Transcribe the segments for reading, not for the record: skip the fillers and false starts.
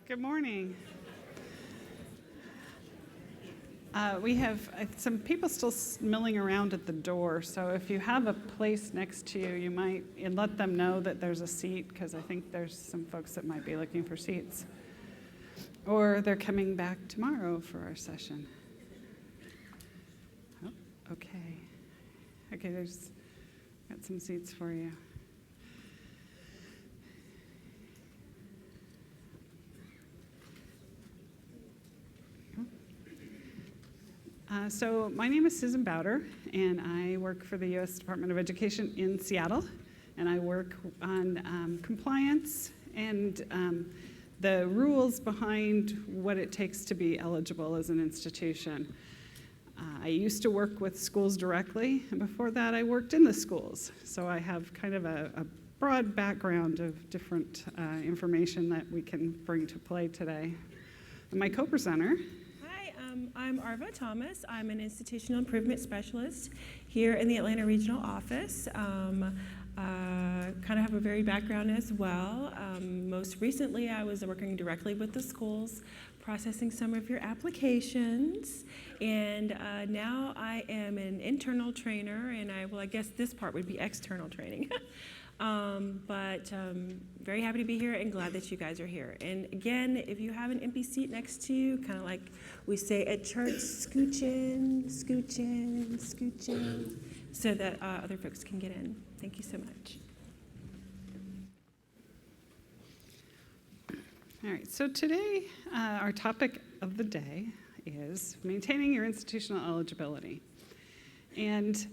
Good morning. We have some people still milling around at the door, so if you have a place next to you, you might let them know that there's a seat, because I think there's some folks that might be looking for seats. Or they're coming back tomorrow for our session. Oh, okay. Okay, there's got some seats for you. So my name is Susan Bowder, and I work for the U.S. Department of Education in Seattle, and I work on compliance and the rules behind what it takes to be eligible as an institution. I used to work with schools directly, and before that I worked in the schools, so I have kind of a broad background of different information that we can bring to play today. And my co-presenter. I'm Arva Thomas. I'm an institutional improvement specialist here in the Atlanta Regional Office. Kind of have a varied background as well. Most recently, I was working directly with the schools, processing some of your applications. And now I am an internal trainer, and I guess this part would be external training. But very happy to be here and glad that you guys are here. And again, if you have an empty seat next to you, kind of like we say at church, scooch in, scooch in, scooch in, so that other folks can get in. Thank you so much. All right, so today our topic of the day is maintaining your institutional eligibility. And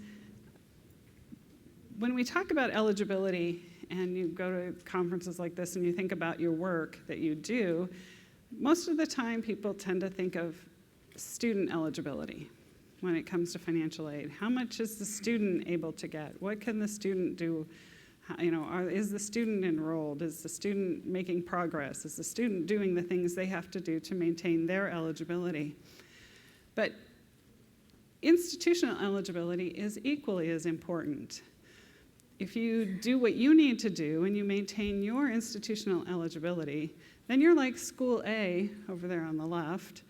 when we talk about eligibility and you go to conferences like this and you think about your work that you do, most of the time people tend to think of student eligibility when it comes to financial aid. How much is the student able to get? What can the student do? Is the student enrolled? Is the student making progress? Is the student doing the things they have to do to maintain their eligibility? But institutional eligibility is equally as important. If you do what you need to do and you maintain your institutional eligibility, then you're like School A over there on the left,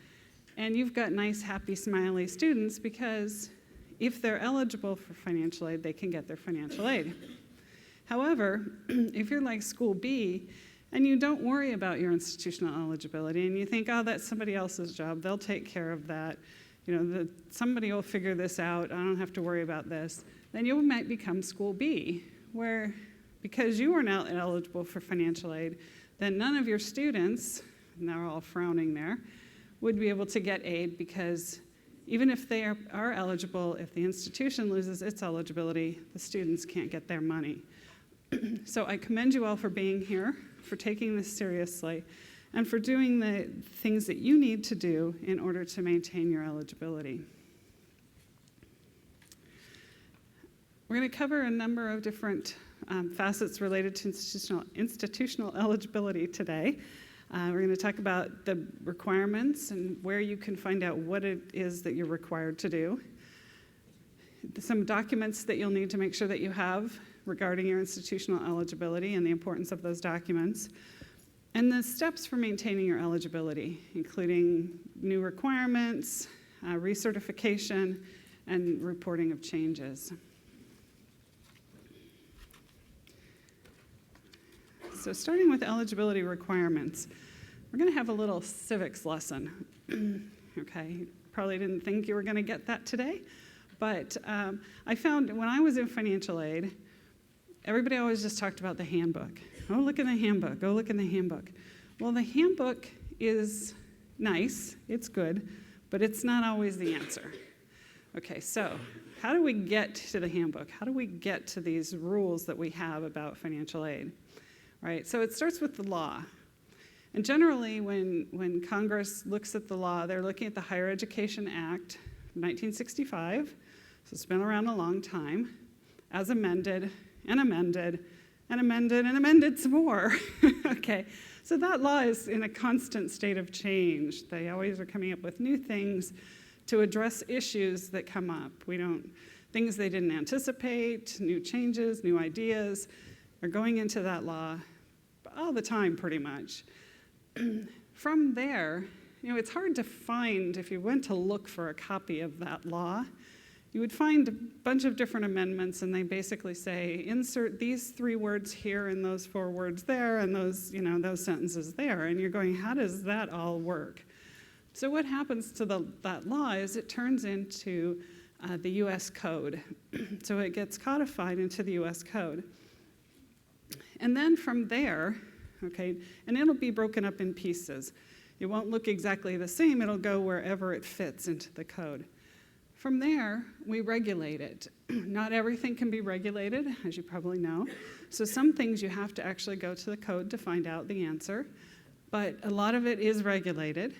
and you've got nice, happy, smiley students because if they're eligible for financial aid, they can get their financial aid. However, if you're like School B and you don't worry about your institutional eligibility and you think, oh, that's somebody else's job, they'll take care of that, somebody will figure this out, I don't have to worry about this, then you might become School B, where because you are now eligible for financial aid, then none of your students, and they're all frowning there, would be able to get aid because even if they are eligible, if the institution loses its eligibility, the students can't get their money. So I commend you all for being here, for taking this seriously, and for doing the things that you need to do in order to maintain your eligibility. We're going to cover a number of different facets related to institutional eligibility today. We're going to talk about the requirements and where you can find out what it is that you're required to do. Some documents that you'll need to make sure that you have regarding your institutional eligibility and the importance of those documents. And the steps for maintaining your eligibility, including new requirements, recertification, and reporting of changes. So starting with eligibility requirements, we're going to have a little civics lesson. Okay, probably didn't think you were going to get that today, but I found when I was in financial aid, everybody always just talked about the handbook. Oh, look in the handbook. Oh, look in the handbook. Well, the handbook is nice. It's good, but it's not always the answer. Okay, so how do we get to the handbook? How do we get to these rules that we have about financial aid? Right, so it starts with the law. And generally, when Congress looks at the law, they're looking at the Higher Education Act of 1965, so it's been around a long time, as amended, and amended, and amended, and amended some more. Okay, so that law is in a constant state of change. They always are coming up with new things to address issues that come up. Things they didn't anticipate, new changes, new ideas are going into that law all the time, pretty much. from there, it's hard to find, if you went to look for a copy of that law, you would find a bunch of different amendments, and they basically say, insert these 3 words here and those 4 words there and those, those sentences there. And you're going, how does that all work? So what happens to that law is it turns into the U.S. Code. So it gets codified into the U.S. Code. And then from there, okay, and it'll be broken up in pieces. It won't look exactly the same. It'll go wherever it fits into the code. From there, we regulate it. Not everything can be regulated, as you probably know. So some things you have to actually go to the code to find out the answer. But a lot of it is regulated,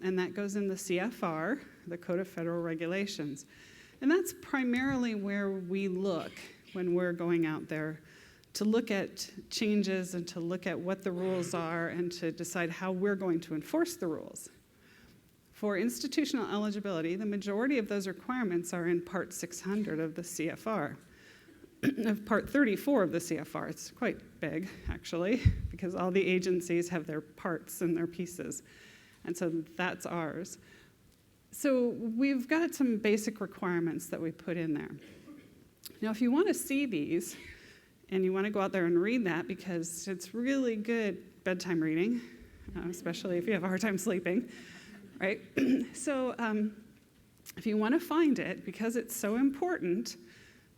and that goes in the CFR, the Code of Federal Regulations. And that's primarily where we look when we're going out there to look at changes and to look at what the rules are and to decide how we're going to enforce the rules. For institutional eligibility, the majority of those requirements are in Part 600 of the CFR, of Part 34 of the CFR. It's quite big, actually, because all the agencies have their parts and their pieces. And so that's ours. So we've got some basic requirements that we put in there. Now, if you want to see these, and you want to go out there and read that because it's really good bedtime reading, especially if you have a hard time sleeping, right? So if you want to find it, because it's so important,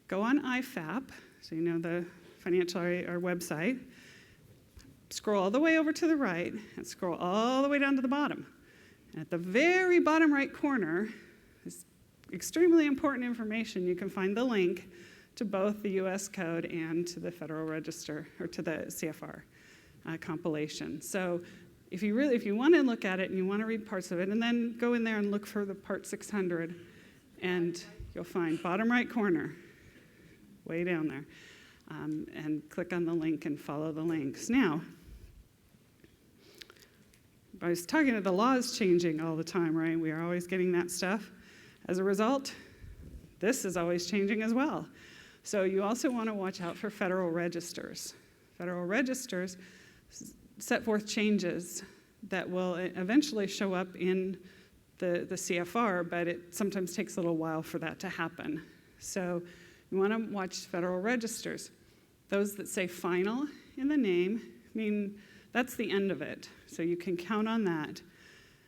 go on IFAP, so the financial our website, scroll all the way over to the right, and scroll all the way down to the bottom. And at the very bottom right corner is extremely important information. You can find the link to both the U.S. Code and to the Federal Register, or to the CFR compilation. So if you want to look at it and you want to read parts of it, and then go in there and look for the Part 600, and you'll find bottom right corner, way down there, and click on the link and follow the links. Now, I was talking about the laws changing all the time, right? We are always getting that stuff. As a result, this is always changing as well. So you also want to watch out for federal registers. Federal registers set forth changes that will eventually show up in the CFR, but it sometimes takes a little while for that to happen. So you want to watch federal registers. Those that say final in the name mean that's the end of it. So you can count on that.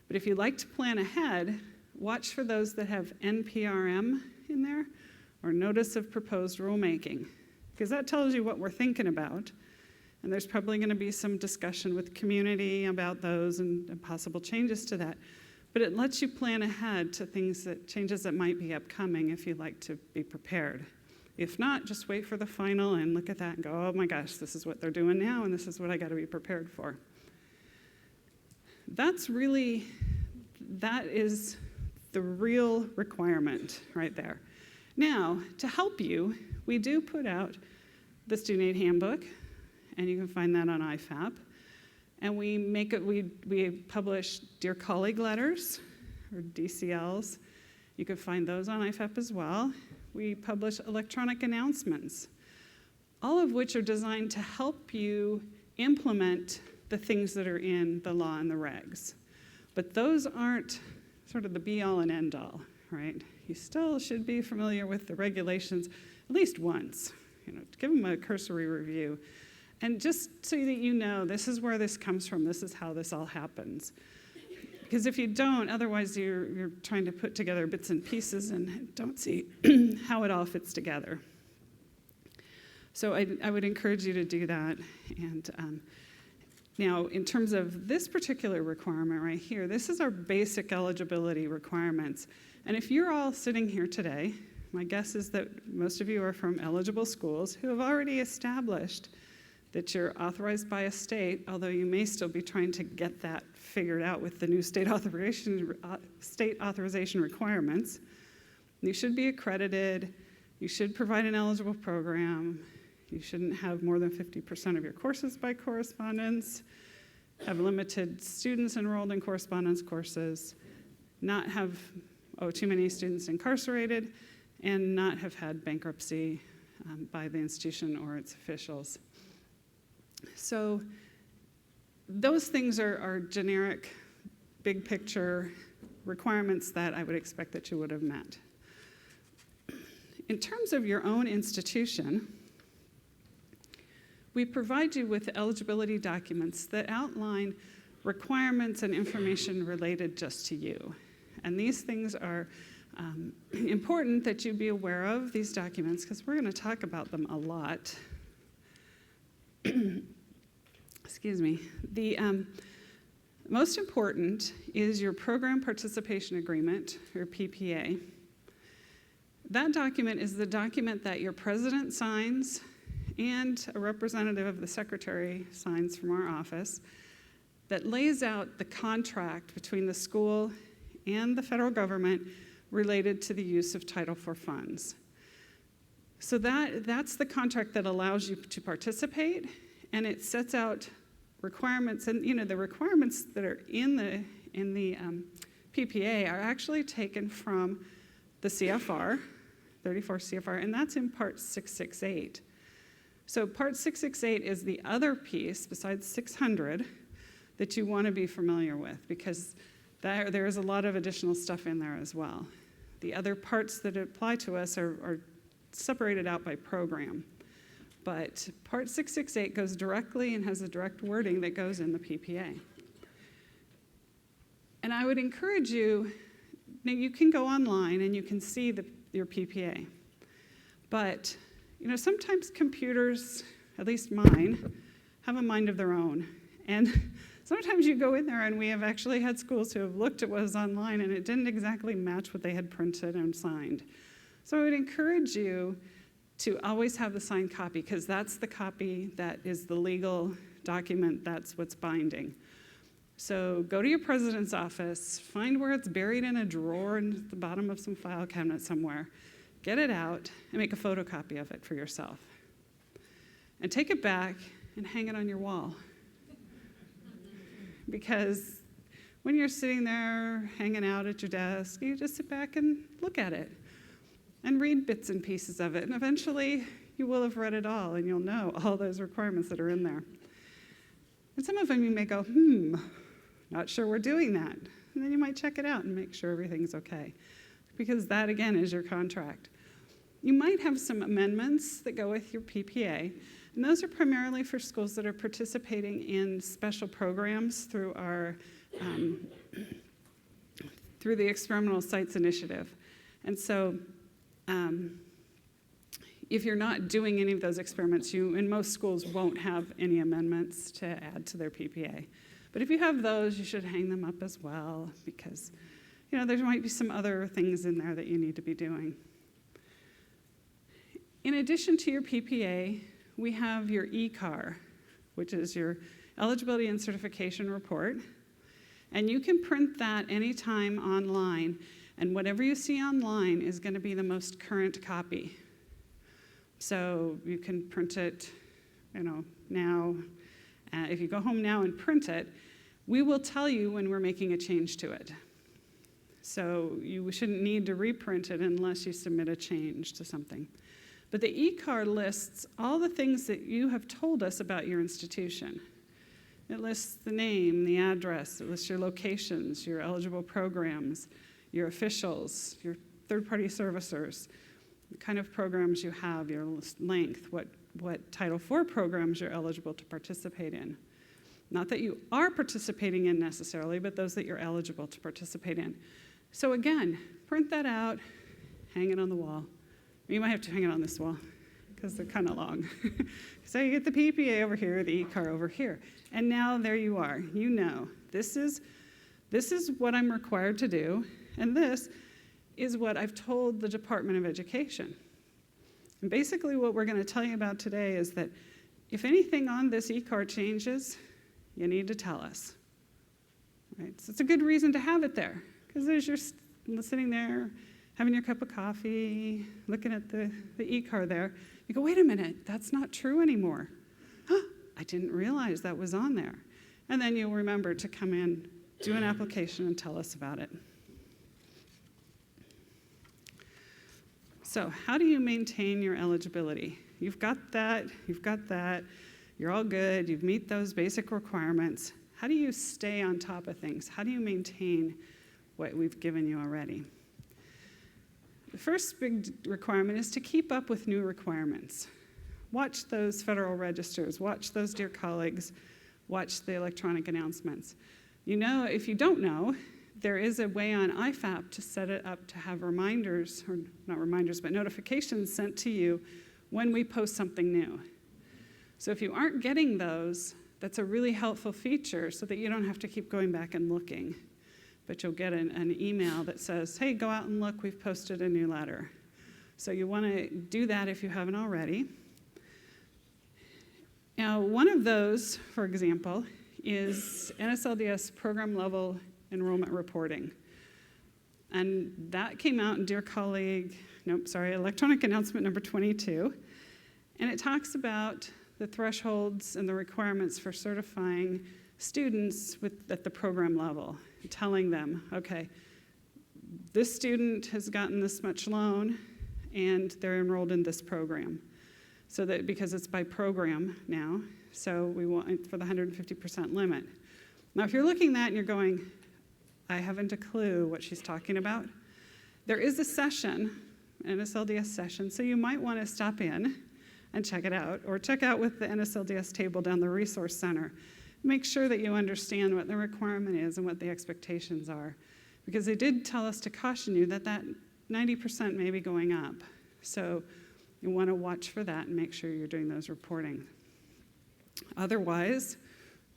But if you like to plan ahead, watch for those that have NPRM in there, or Notice of Proposed Rulemaking, because that tells you what we're thinking about. And there's probably going to be some discussion with the community about those and possible changes to that. But it lets you plan ahead to changes that might be upcoming if you'd like to be prepared. If not, just wait for the final and look at that and go, oh my gosh, this is what they're doing now, and this is what I got to be prepared for. That is the real requirement right there. Now, to help you, we do put out the Student Aid Handbook, and you can find that on IFAP. And we publish Dear Colleague letters, or DCLs. You can find those on IFAP as well. We publish electronic announcements, all of which are designed to help you implement the things that are in the law and the regs. But those aren't sort of the be-all and end-all, right? You still should be familiar with the regulations at least once, give them a cursory review. And just so that you know, this is where this comes from, this is how this all happens. Because if you don't, otherwise you're trying to put together bits and pieces and don't see how it all fits together. So I would encourage you to do that. And now, in terms of this particular requirement right here, this is our basic eligibility requirements. And if you're all sitting here today, my guess is that most of you are from eligible schools who have already established that you're authorized by a state, although you may still be trying to get that figured out with the new state authorization requirements. You should be accredited. You should provide an eligible program. You shouldn't have more than 50% of your courses by correspondence, have limited students enrolled in correspondence courses, not have too many students incarcerated, and not have had bankruptcy by the institution or its officials. So those things are generic, big picture requirements that I would expect that you would have met. In terms of your own institution, we provide you with eligibility documents that outline requirements and information related just to you. And these things are important that you be aware of, these documents, because we're going to talk about them a lot. Excuse me. The most important is your Program Participation Agreement, or PPA. That document is the document that your president signs and a representative of the secretary signs from our office that lays out the contract between the school and the federal government related to the use of Title IV funds. So that's the contract that allows you to participate, and it sets out requirements. And the requirements that are in the PPA are actually taken from the CFR, 34 CFR, and that's in Part 668. So Part 668 is the other piece besides 600 that you want to be familiar with, because there is a lot of additional stuff in there as well. The other parts that apply to us are separated out by program. But Part 668 goes directly and has a direct wording that goes in the PPA. And I would encourage you, now you can go online and you can see your PPA. But sometimes computers, at least mine, have a mind of their own. And sometimes you go in there, and we have actually had schools who have looked at what was online, and it didn't exactly match what they had printed and signed. So I would encourage you to always have the signed copy, because that's the copy that is the legal document, that's what's binding. So go to your president's office, find where it's buried in a drawer in the bottom of some file cabinet somewhere, get it out, and make a photocopy of it for yourself. And take it back and hang it on your wall. Because when you're sitting there hanging out at your desk, you just sit back and look at it and read bits and pieces of it. And eventually, you will have read it all, and you'll know all those requirements that are in there. And some of them you may go, not sure we're doing that. And then you might check it out and make sure everything's okay, because that, again, is your contract. You might have some amendments that go with your PPA, and those are primarily for schools that are participating in special programs through through the Experimental Sites Initiative. And so if you're not doing any of those experiments, you, in most schools, won't have any amendments to add to their PPA. But if you have those, you should hang them up as well, because there might be some other things in there that you need to be doing. In addition to your PPA, we have your ECAR, which is your Eligibility and Certification Report. And you can print that anytime online. And whatever you see online is going to be the most current copy. So you can print it, now. If you go home now and print it, we will tell you when we're making a change to it. So you shouldn't need to reprint it unless you submit a change to something. But the ECAR lists all the things that you have told us about your institution. It lists the name, the address, it lists your locations, your eligible programs, your officials, your third-party servicers, the kind of programs you have, your length, what Title IV programs you're eligible to participate in. Not that you are participating in necessarily, but those that you're eligible to participate in. So again, print that out, hang it on the wall. You might have to hang it on this wall, because they're kind of long. So you get the PPA over here, the ECAR over here. And now there you are. You know, this is what I'm required to do, and this is what I've told the Department of Education. And basically what we're going to tell you about today is that if anything on this ECAR changes, you need to tell us. Right? So it's a good reason to have it there, because there's you're sitting there, having your cup of coffee, looking at the ECAR there. You go, wait a minute, that's not true anymore. I didn't realize that was on there. And then you'll remember to come in, do an application, and tell us about it. So how do you maintain your eligibility? You've got that, you're all good, you've met those basic requirements. How do you stay on top of things? How do you maintain what we've given you already? The first big requirement is to keep up with new requirements. Watch those federal registers, watch those Dear Colleagues, watch the electronic announcements. You know, if you don't know, there is a way on IFAP to set it up to have reminders, or not reminders, but notifications sent to you when we post something new. So if you aren't getting those, that's a really helpful feature so that you don't have to keep going back and looking. But you'll get an email that says, hey, go out and look, we've posted a new letter. So you want to do that if you haven't already. Now, one of those, for example, is NSLDS program level enrollment reporting. And that came out in electronic announcement number 22. And it talks about the thresholds and the requirements for certifying students at the program level, telling them, okay, this student has gotten this much loan and they're enrolled in this program. So that, because it's by program now, so we want for the 150% limit. Now, if you're looking at that and you're going, I haven't a clue what she's talking about, there is a session, an NSLDS session, so you might want to stop in and check it out, or check out with the NSLDS table down the Resource Center. Make sure that you understand what the requirement is and what the expectations are, because they did tell us to caution you that 90% may be going up. So you want to watch for that and make sure you're doing those reporting. Otherwise,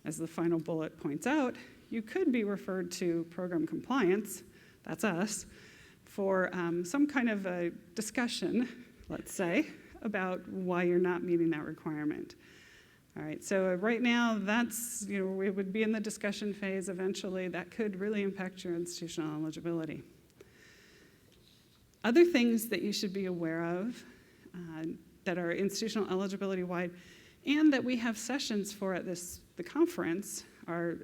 as the final bullet points out, you could be referred to program compliance, that's us, for some kind of a discussion, let's say, about why you're not meeting that requirement. All right, so right now that's, it would be in the discussion phase eventually. That could really impact your institutional eligibility. Other things that you should be aware of that are institutional eligibility wide and that we have sessions for at the conference are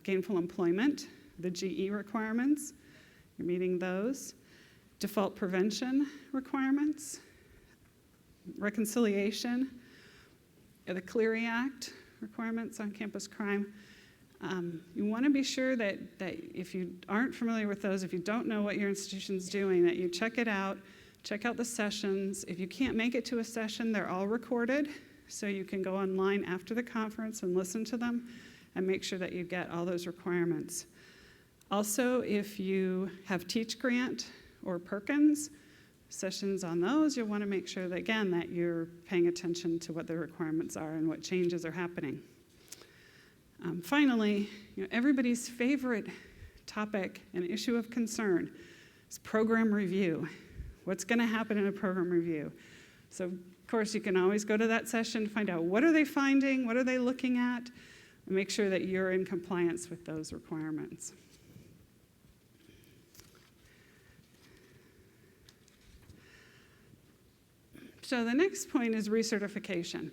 gainful employment, the GE requirements, you're meeting those, default prevention requirements, reconciliation, the Clery Act requirements on campus crime. You want to be sure that if you aren't familiar with those, if you don't know what your institution's doing, that you check it out, check out the sessions. If you can't make it to a session, they're all recorded, so you can go online after the conference and listen to them and make sure that you get all those requirements. Also, if you have Teach Grant or Perkins, sessions on those, you'll want to make sure that, again, that you're paying attention to what the requirements are and what changes are happening. Finally, everybody's favorite topic and issue of concern is program review. What's going to happen in a program review? So, of course, you can always go to that session, find out what are they finding, what are they looking at, and make sure that you're in compliance with those requirements. So the next point is recertification.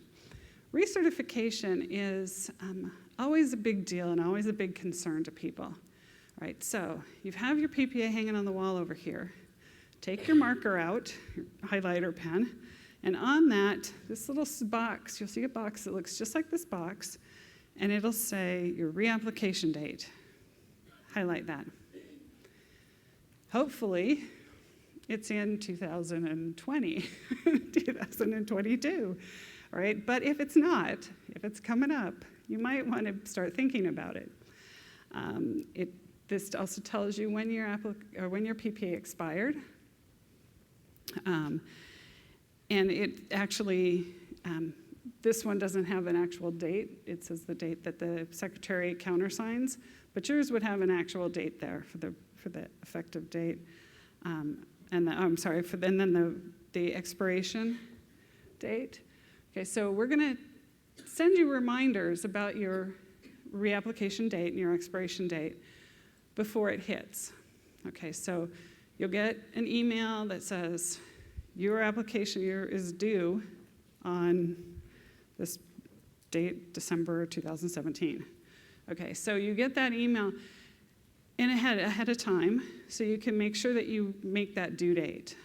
Recertification is always a big deal and always a big concern to people. All right, so you have your PPA hanging on the wall over here. Take your marker out, your highlighter pen, and on that, this little box, you'll see a box that looks just like this box, and it'll say your reapplication date. Highlight that. Hopefully, it's in 2020, 2022, all right? But if it's not, if it's coming up, you might want to start thinking about it. This also tells you when your PPA expired. And it actually, this one doesn't have an actual date. It says the date that the secretary countersigns, but yours would have an actual date there for the effective date. And then the expiration date. Okay, so we're going to send you reminders about your reapplication date and your expiration date before it hits. Okay, so you'll get an email that says your application is due on this date, December 2017. Okay, so you get that email ahead of time, so you can make sure that you make that due date.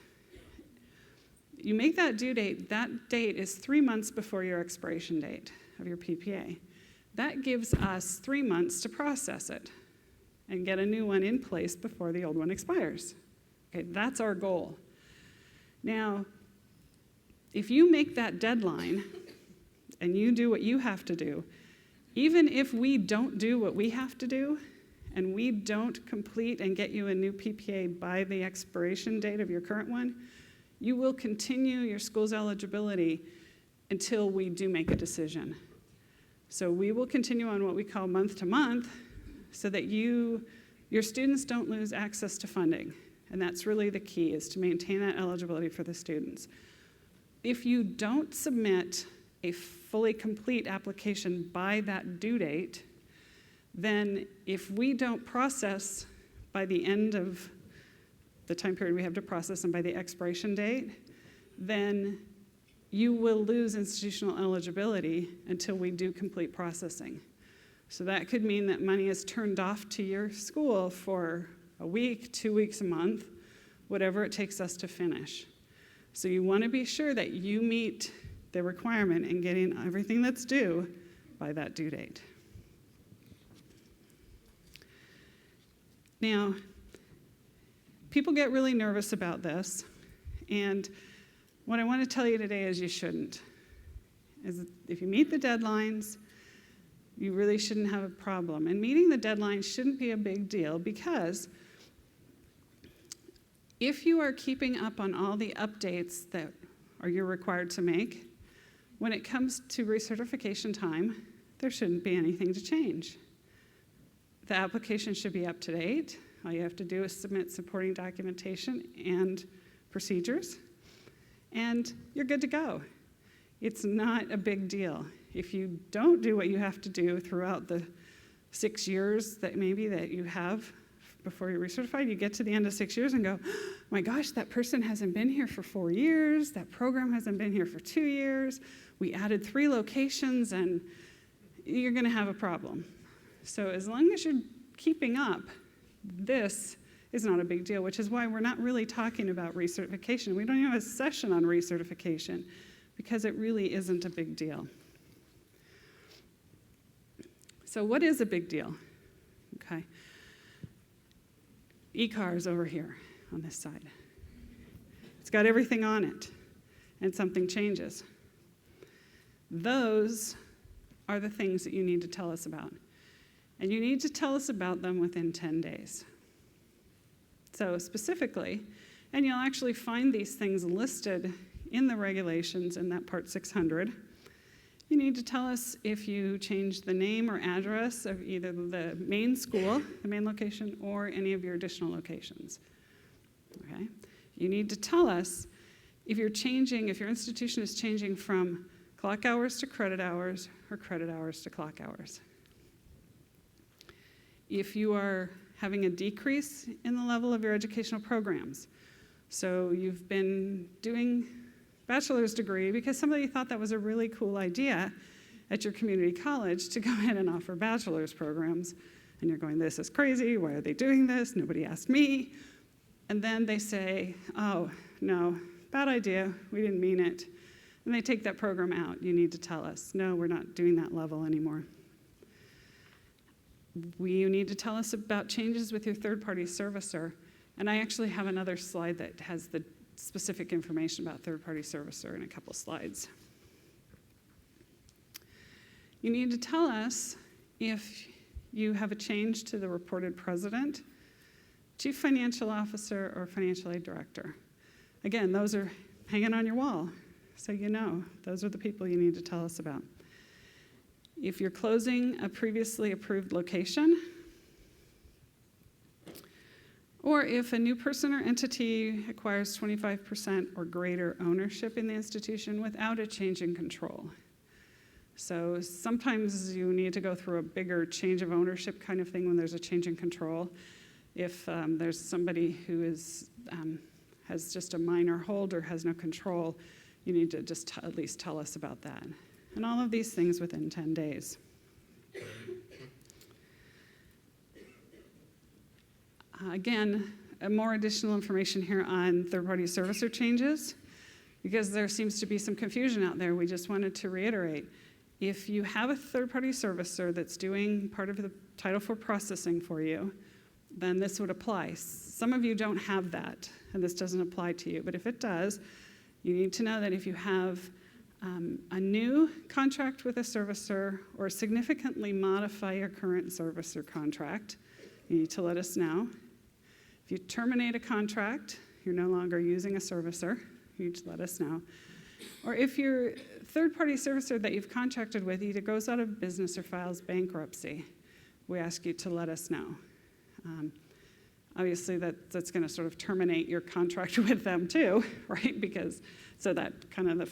You make that due date, that date is 3 months before your expiration date of your PPA. that gives us 3 months to process it and get a new one in place before the old one expires. Okay, that's our goal. Now, if you make that deadline and you do what you have to do, even if we don't do what we have to do and we don't complete and get you a new PPA by the expiration date of your current one, you will continue your school's eligibility until we do make a decision. So we will continue on what we call month to month so that your students don't lose access to funding. And that's really the key, is to maintain that eligibility for the students. If you don't submit a fully complete application by that due date, then if we don't process by the end of the time period we have to process and by the expiration date, then you will lose institutional eligibility until we do complete processing. So that could mean that money is turned off to your school for a week, 2 weeks, a month, whatever it takes us to finish. So you want to be sure that you meet the requirement in getting everything that's due by that due date. Now, people get really nervous about this, and what I want to tell you today is you shouldn't. If you meet the deadlines, you really shouldn't have a problem. And meeting the deadline shouldn't be a big deal, because if you are keeping up on all the updates that you're required to make, when it comes to recertification time, there shouldn't be anything to change. The application should be up to date. All you have to do is submit supporting documentation and procedures, and you're good to go. It's not a big deal. If you don't do what you have to do throughout the 6 years that you have before you're recertified, you get to the end of 6 years and go, oh my gosh, that person hasn't been here for 4 years, that program hasn't been here for 2 years, we added 3 locations, and you're gonna have a problem. So as long as you're keeping up, this is not a big deal, which is why we're not really talking about recertification. We don't even have a session on recertification, because it really isn't a big deal. So what is a big deal? Okay. E-car is over here on this side. It's got everything on it, and something changes. Those are the things that you need to tell us about. And you need to tell us about them within 10 days. So specifically, and you'll actually find these things listed in the regulations in that Part 600, you need to tell us if you changed the name or address of either the main school, the main location, or any of your additional locations. Okay? You need to tell us if your institution is changing from clock hours to credit hours or credit hours to clock hours. If you are having a decrease in the level of your educational programs. So you've been doing bachelor's degree because somebody thought that was a really cool idea at your community college to go ahead and offer bachelor's programs. And you're going, this is crazy, why are they doing this? Nobody asked me. And then they say, oh, no, bad idea, we didn't mean it. And they take that program out. You need to tell us, no, we're not doing that level anymore. You need to tell us about changes with your third-party servicer. And I actually have another slide that has the specific information about third-party servicer in a couple slides. You need to tell us if you have a change to the reported president, chief financial officer, or financial aid director. Again, those are hanging on your wall, so you know. Those are the people you need to tell us about. If you're closing a previously approved location, or if a new person or entity acquires 25% or greater ownership in the institution without a change in control. So sometimes you need to go through a bigger change of ownership kind of thing when there's a change in control. If there's somebody who has just a minor hold or has no control, you need to just at least tell us about that. And all of these things within 10 days. Again, more additional information here on third-party servicer changes, because there seems to be some confusion out there. We just wanted to reiterate. If you have a third-party servicer that's doing part of the Title IV processing for you, then this would apply. Some of you don't have that, and this doesn't apply to you. But if it does, you need to know that if you have a new contract with a servicer or significantly modify your current servicer contract, you need to let us know. If you terminate a contract, you're no longer using a servicer, you need to let us know. Or if your third-party servicer that you've contracted with either goes out of business or files bankruptcy, we ask you to let us know. Obviously, that's going to sort of terminate your contract with them too, right? Because so that kind of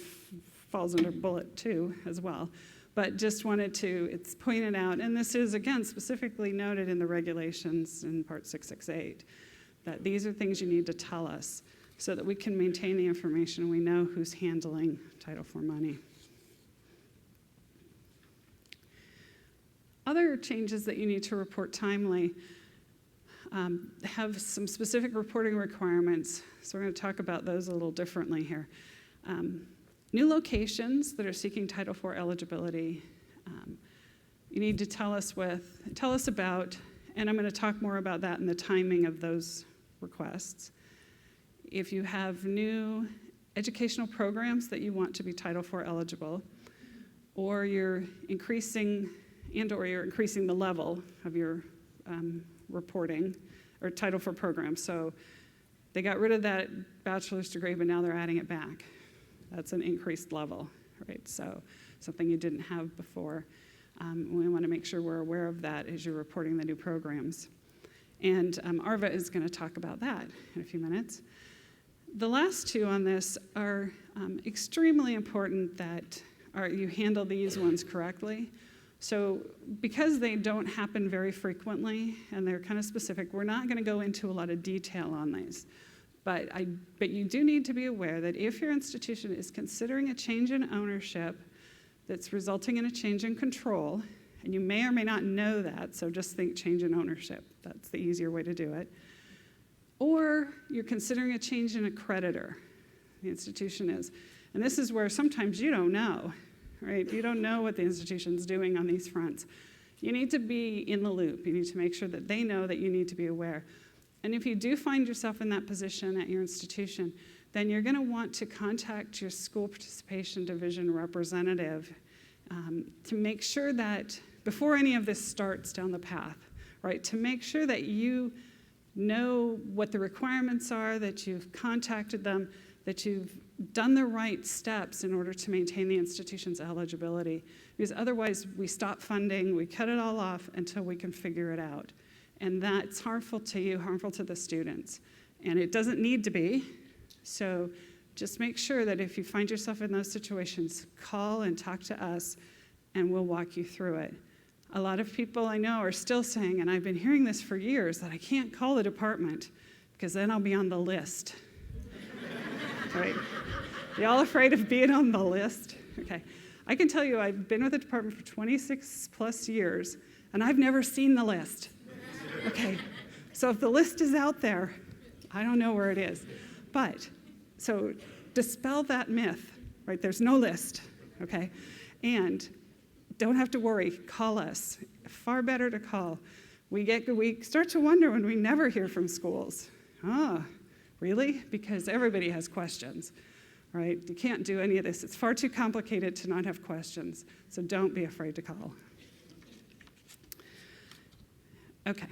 falls under bullet 2 as well. But just wanted to, it's pointed out, and this is, again, specifically noted in the regulations in Part 668, that these are things you need to tell us so that we can maintain the information and we know who's handling Title IV money. Other changes that you need to report timely have some specific reporting requirements, so we're going to talk about those a little differently here. New locations that are seeking Title IV eligibility, you need to tell us about, and I'm going to talk more about that and the timing of those requests. If you have new educational programs that you want to be Title IV eligible, or you're increasing the level of your reporting or Title IV program. So they got rid of that bachelor's degree, but now they're adding it back. That's an increased level, right? So something you didn't have before. We want to make sure we're aware of that as you're reporting the new programs. And Arva is going to talk about that in a few minutes. The last two on this are extremely important that you handle these ones correctly. So because they don't happen very frequently and they're kind of specific, we're not going to go into a lot of detail on these. But you do need to be aware that if your institution is considering a change in ownership that's resulting in a change in control, and you may or may not know that, so just think change in ownership. That's the easier way to do it. Or you're considering a change in a creditor, the institution is. And this is where sometimes you don't know, right? You don't know what the institution's doing on these fronts. You need to be in the loop. You need to make sure that they know that you need to be aware. And if you do find yourself in that position at your institution, then you're going to want to contact your school participation division representative to make sure that before any of this starts down the path, right, to make sure that you know what the requirements are, that you've contacted them, that you've done the right steps in order to maintain the institution's eligibility. Because otherwise, we stop funding, we cut it all off until we can figure it out. And that's harmful to you, harmful to the students. And it doesn't need to be. So just make sure that if you find yourself in those situations, call and talk to us, and we'll walk you through it. A lot of people I know are still saying, and I've been hearing this for years, that I can't call the department because then I'll be on the list. Right? Y'all afraid of being on the list? Okay. I can tell you I've been with the department for 26 plus years, and I've never seen the list. Okay. So if the list is out there, I don't know where it is. But, so dispel that myth, right? There's no list, okay? And don't have to worry, call us. Far better to call. We start to wonder when we never hear from schools. Oh, really? Because everybody has questions, right? You can't do any of this. It's far too complicated to not have questions. So don't be afraid to call. Okay,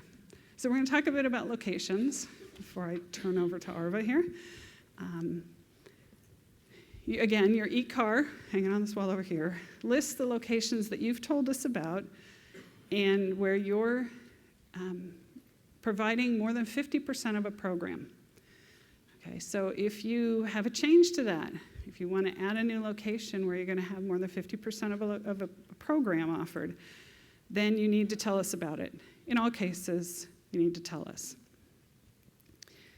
so we're going to talk a bit about locations before I turn over to Arva here. Again, your e-car, hanging on this wall over here, lists the locations that you've told us about and where you're providing more than 50% of a program. Okay, so if you have a change to that, if you want to add a new location where you're going to have more than 50% of a program offered, then you need to tell us about it. In all cases, you need to tell us.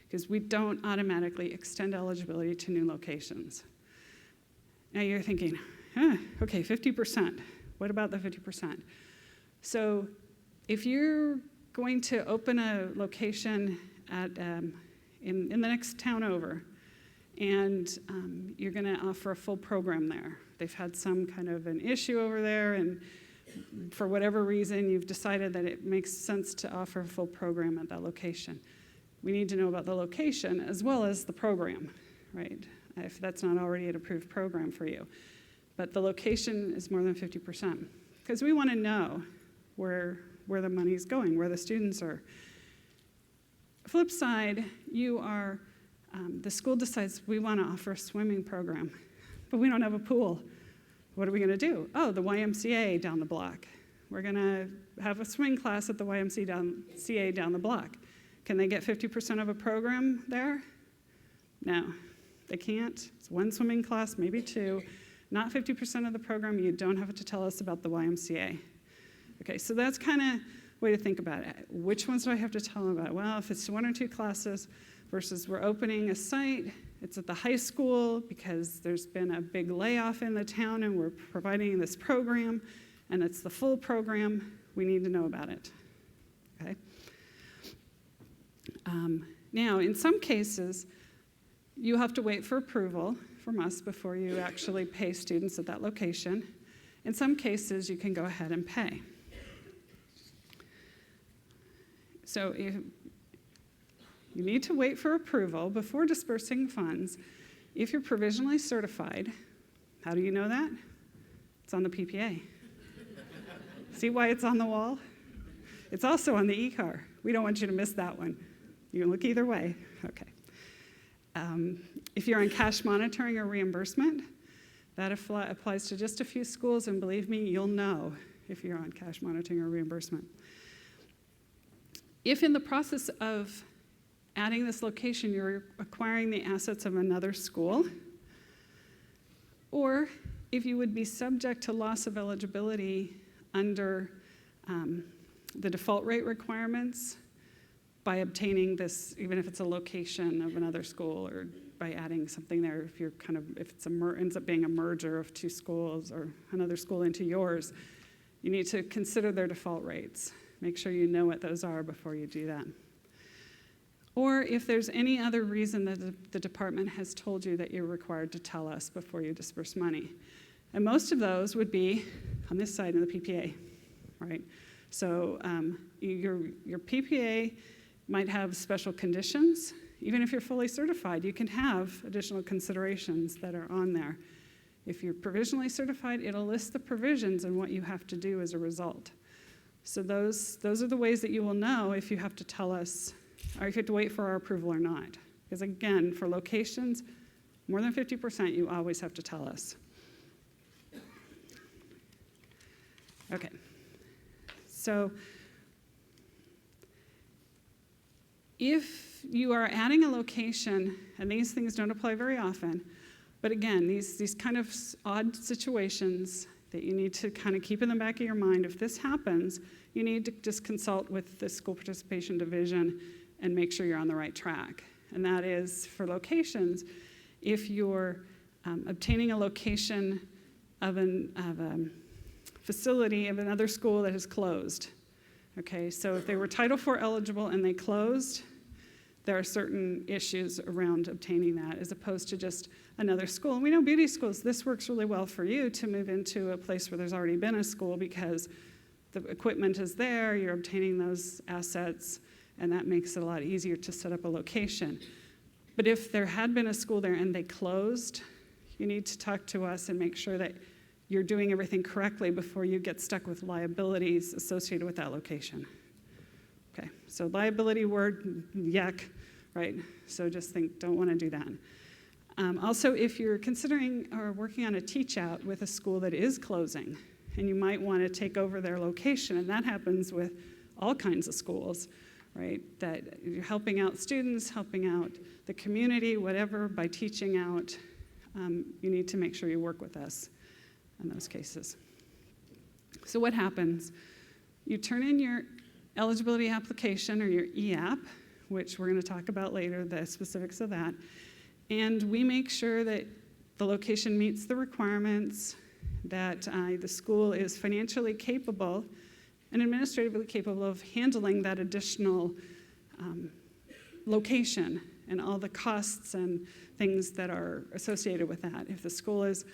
Because we don't automatically extend eligibility to new locations. Now you're thinking, okay, 50%. What about the 50%? So if you're going to open a location at in the next town over, and you're going to offer a full program there, they've had some kind of an issue over there, and for whatever reason, you've decided that it makes sense to offer a full program at that location. We need to know about the location as well as the program, right? If that's not already an approved program for you. But the location is more than 50%, because we want to know where the money's going, where the students are. Flip side, the school decides we want to offer a swimming program, but we don't have a pool. What are we going to do? Oh, the YMCA down the block. We're going to have a swimming class at the YMCA down the block. Can they get 50% of a program there? No, they can't. It's one swimming class, maybe two. Not 50% of the program. You don't have to tell us about the YMCA. Okay, so that's kind of way to think about it. Which ones do I have to tell them about? Well, if it's one or two classes versus we're opening a site, it's at the high school because there's been a big layoff in the town and we're providing this program, and it's the full program, we need to know about it. Okay. Now, in some cases, you have to wait for approval from us before you actually pay students at that location. In some cases, you can go ahead and pay. So you need to wait for approval before dispersing funds. If you're provisionally certified, how do you know that? It's on the PPA. See why it's on the wall? It's also on the e-car. We don't want you to miss that one. You can look either way. Okay. If you're on cash monitoring or reimbursement, that applies to just a few schools, and believe me, you'll know if you're on cash monitoring or reimbursement. If in the process of adding this location, you're acquiring the assets of another school, or if you would be subject to loss of eligibility under the default rate requirements by obtaining this, even if it's a location of another school, or by adding something there, if it ends up being a merger of two schools or another school into yours, you need to consider their default rates. Make sure you know what those are before you do that. Or if there's any other reason that the department has told you that you're required to tell us before you disperse money. And most of those would be on this side of the PPA, right? So your PPA might have special conditions. Even if you're fully certified, you can have additional considerations that are on there. If you're provisionally certified, it'll list the provisions and what you have to do as a result. So those are the ways that you will know if you have to tell us, or if you have to wait for our approval or not. Because again, for locations, more than 50%, you always have to tell us. Okay, so if you are adding a location, and these things don't apply very often, but again, these kind of odd situations that you need to kind of keep in the back of your mind, if this happens, you need to just consult with the school participation division and make sure you're on the right track. And that is for locations, if you're obtaining a location of a facility of another school that has closed. Okay, so if they were Title IV eligible and they closed, there are certain issues around obtaining that as opposed to just another school. And we know beauty schools, this works really well for you to move into a place where there's already been a school because the equipment is there, you're obtaining those assets, and that makes it a lot easier to set up a location. But if there had been a school there and they closed, you need to talk to us and make sure that you're doing everything correctly before you get stuck with liabilities associated with that location. Okay, so liability word, yuck, right? So just don't want to do that. Also, if you're considering or working on a teach out with a school that is closing, and you might want to take over their location, and that happens with all kinds of schools, right? That you're helping out students, helping out the community, whatever, by teaching out, you need to make sure you work with us in those cases. So what happens? You turn in your eligibility application or your EAP, which we're going to talk about later, the specifics of that, and we make sure that the location meets the requirements, that the school is financially capable and administratively capable of handling that additional location and all the costs and things that are associated with that. If the school is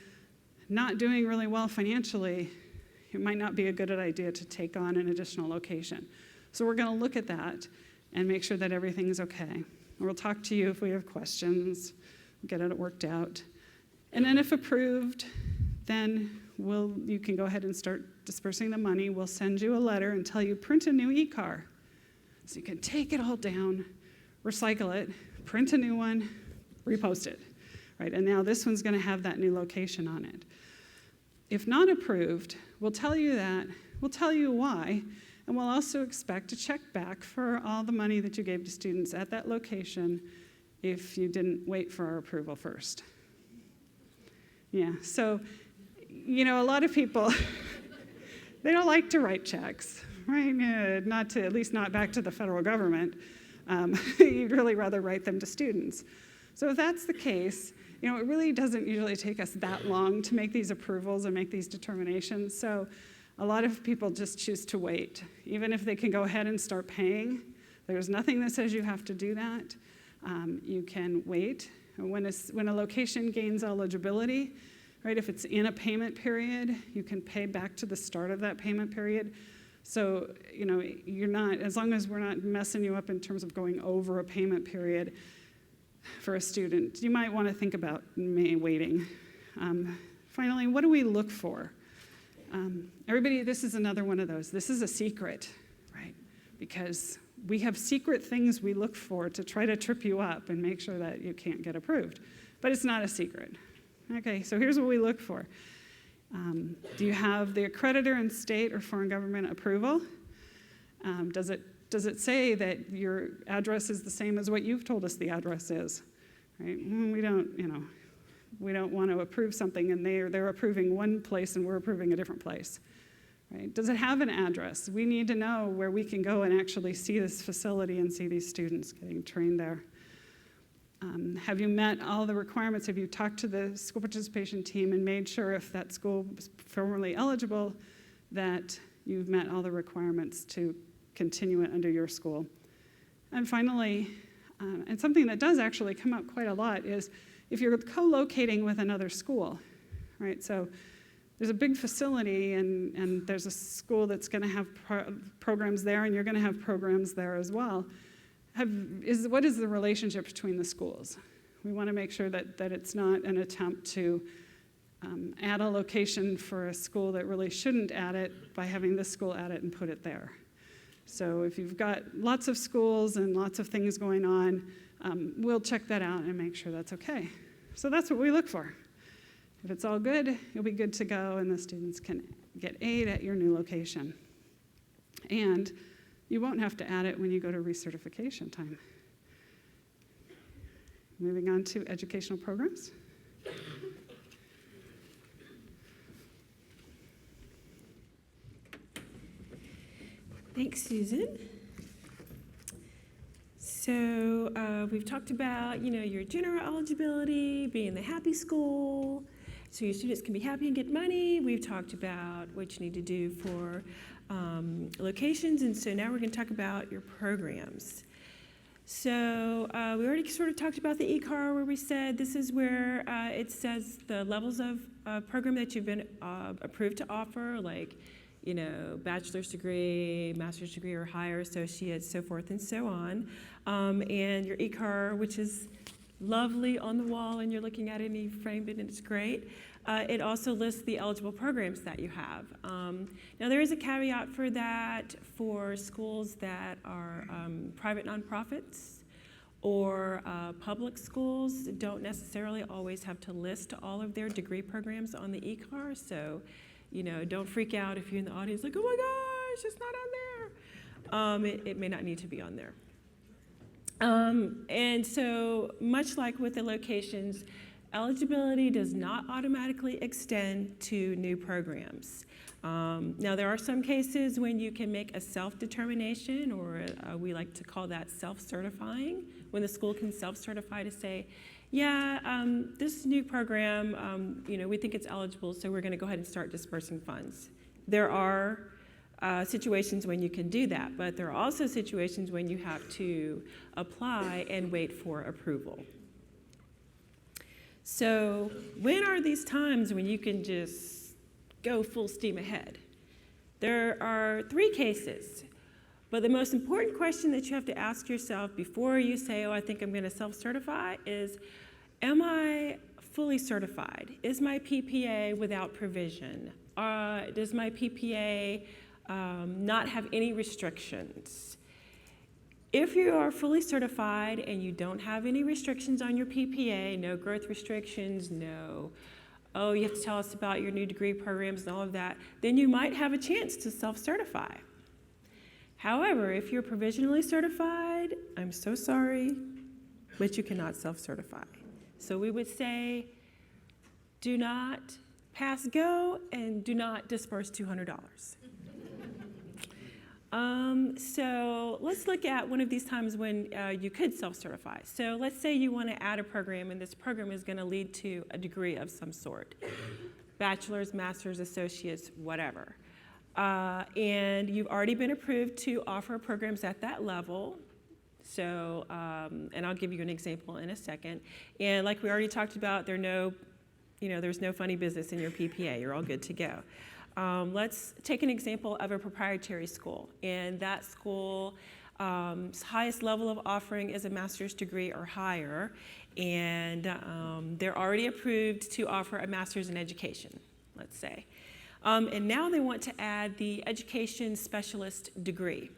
not doing really well financially, it might not be a good idea to take on an additional location. So we're going to look at that and make sure that everything's okay. We'll talk to you if we have questions, get it worked out. And then if approved, then you can go ahead and start dispersing the money. We'll send you a letter and tell you, print a new e-car. So you can take it all down, recycle it, print a new one, repost it. Right? And now this one's going to have that new location on it. If not approved, we'll tell you that, we'll tell you why, and we'll also expect a check back for all the money that you gave to students at that location if you didn't wait for our approval first. Yeah, so, a lot of people, they don't like to write checks, right? At least not back to the federal government. You'd really rather write them to students. So if that's the case, it really doesn't usually take us that long to make these approvals and make these determinations. So a lot of people just choose to wait. Even if they can go ahead and start paying, there's nothing that says you have to do that. You can wait. When a location gains eligibility, right, if it's in a payment period, you can pay back to the start of that payment period. So, you're not, as long as we're not messing you up in terms of going over a payment period for a student, you might want to think about waiting. Finally, what do we look for? Everybody, this is another one of those. This is a secret, right? Because we have secret things we look for to try to trip you up and make sure that you can't get approved. But it's not a secret. Okay, so here's what we look for. Do you have the accreditor and state or foreign government approval? Does it say that your address is the same as what you've told us the address is? Right? We don't want to approve something and they're approving one place and we're approving a different place. Right? Does it have an address? We need to know where we can go and actually see this facility and see these students getting trained there. Have you met all the requirements? Have you talked to the school participation team and made sure if that school was formerly eligible that you've met all the requirements to continue it under your school? And finally, and something that does actually come up quite a lot is if you're co-locating with another school, right? So there's a big facility and there's a school that's going to have programs there and you're going to have programs there as well. What is the relationship between the schools? We want to make sure that it's not an attempt to add a location for a school that really shouldn't add it by having this school add it and put it there. So if you've got lots of schools and lots of things going on, we'll check that out and make sure that's okay. So that's what we look for. If it's all good, you'll be good to go and the students can get aid at your new location. And you won't have to add it when you go to recertification time. Moving on to educational programs. Thanks, Susan. So we've talked about, your general eligibility, being the happy school, so your students can be happy and get money. We've talked about what you need to do for locations, and so now we're going to talk about your programs. So we already sort of talked about the e-car where we said this is where it says the levels of program that you've been approved to offer, like, bachelor's degree, master's degree or higher, associates, so forth and so on. And your e-car, which is lovely on the wall and you're looking at it and you framed it and it's great. It also lists the eligible programs that you have. Now there is a caveat for that for schools that are private nonprofits or public schools don't necessarily always have to list all of their degree programs on the e-car, so don't freak out if you're in the audience like, oh my gosh, it's not on there. It may not need to be on there. And so much like with the locations, eligibility does not automatically extend to new programs. Now there are some cases when you can make a self-determination, or we like to call that self-certifying, when the school can self-certify to say, yeah, this new program, we think it's eligible, so we're going to go ahead and start dispersing funds. There are situations when you can do that, but there are also situations when you have to apply and wait for approval. So when are these times when you can just go full steam ahead? There are 3 cases, but the most important question that you have to ask yourself before you say, oh, I think I'm going to self-certify is, am I fully certified? Is my PPA without provision? Does my PPA not have any restrictions? If you are fully certified and you don't have any restrictions on your PPA, no growth restrictions, no, oh, you have to tell us about your new degree programs and all of that, then you might have a chance to self-certify. However, if you're provisionally certified, I'm so sorry, but you cannot self-certify. So we would say, do not pass go and do not disperse $200. So let's look at one of these times when you could self-certify. So let's say you want to add a program, and this program is going to lead to a degree of some sort, bachelor's, master's, associates, whatever. And you've already been approved to offer programs at that level. So, and I'll give you an example in a second. And like we already talked about, there's no funny business in your PPA. You're all good to go. Let's take an example of a proprietary school. And that school's highest level of offering is a master's degree or higher. And they're already approved to offer a master's in education, let's say. And now they want to add the education specialist degree.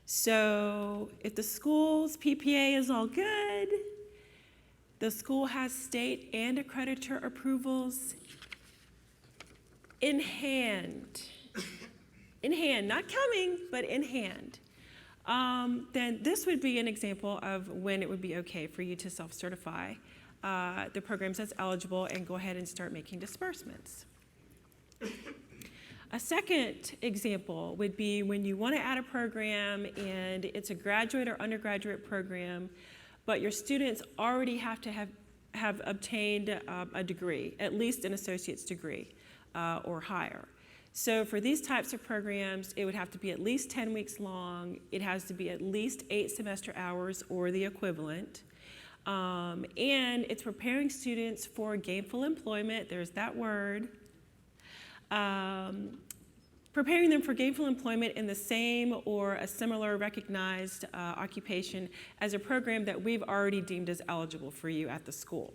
So if the school's PPA is all good, the school has state and accreditor approvals in hand, not coming, but in hand, then this would be an example of when it would be okay for you to self-certify the programs that's eligible and go ahead and start making disbursements. A second example would be when you want to add a program and it's a graduate or undergraduate program, but your students already have to have obtained a degree, at least an associate's degree or higher. So for these types of programs, it would have to be at least 10 weeks long. It has to be at least 8 semester hours or the equivalent. And it's preparing students for gainful employment. There's that word. Preparing them for gainful employment in the same or a similar recognized occupation as a program that we've already deemed as eligible for you at the school.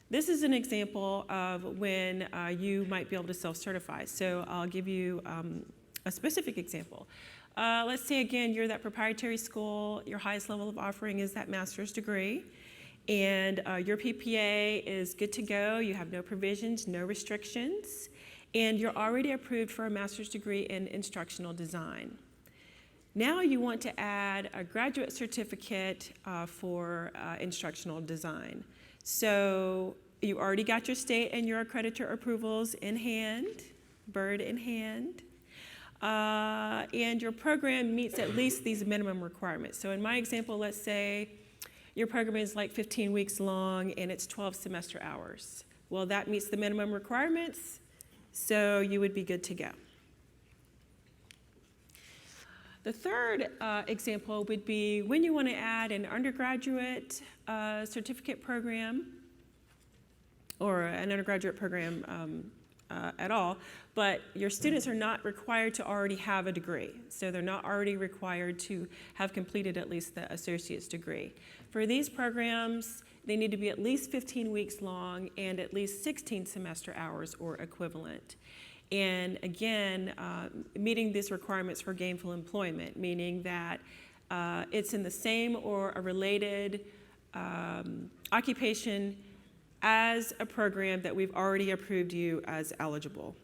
This is an example of when you might be able to self-certify. So I'll give you a specific example. Let's say, again, you're that proprietary school. Your highest level of offering is that master's degree. And your PPA is good to go. You have no provisions, no restrictions. And you're already approved for a master's degree in instructional design. Now you want to add a graduate certificate for instructional design. So you already got your state and your accreditor approvals in hand, bird in hand, and your program meets at least these minimum requirements. So in my example, let's say your program is like 15 weeks long and it's 12 semester hours. Well, that meets the minimum requirements, so you would be good to go. The third example would be when you want to add an undergraduate certificate program or an undergraduate program at all, but your students are not required to already have a degree. So they're not already required to have completed at least the associate's degree. For these programs, they need to be at least 15 weeks long and at least 16 semester hours or equivalent. And again, meeting these requirements for gainful employment, meaning that it's in the same or a related occupation as a program that we've already approved you as eligible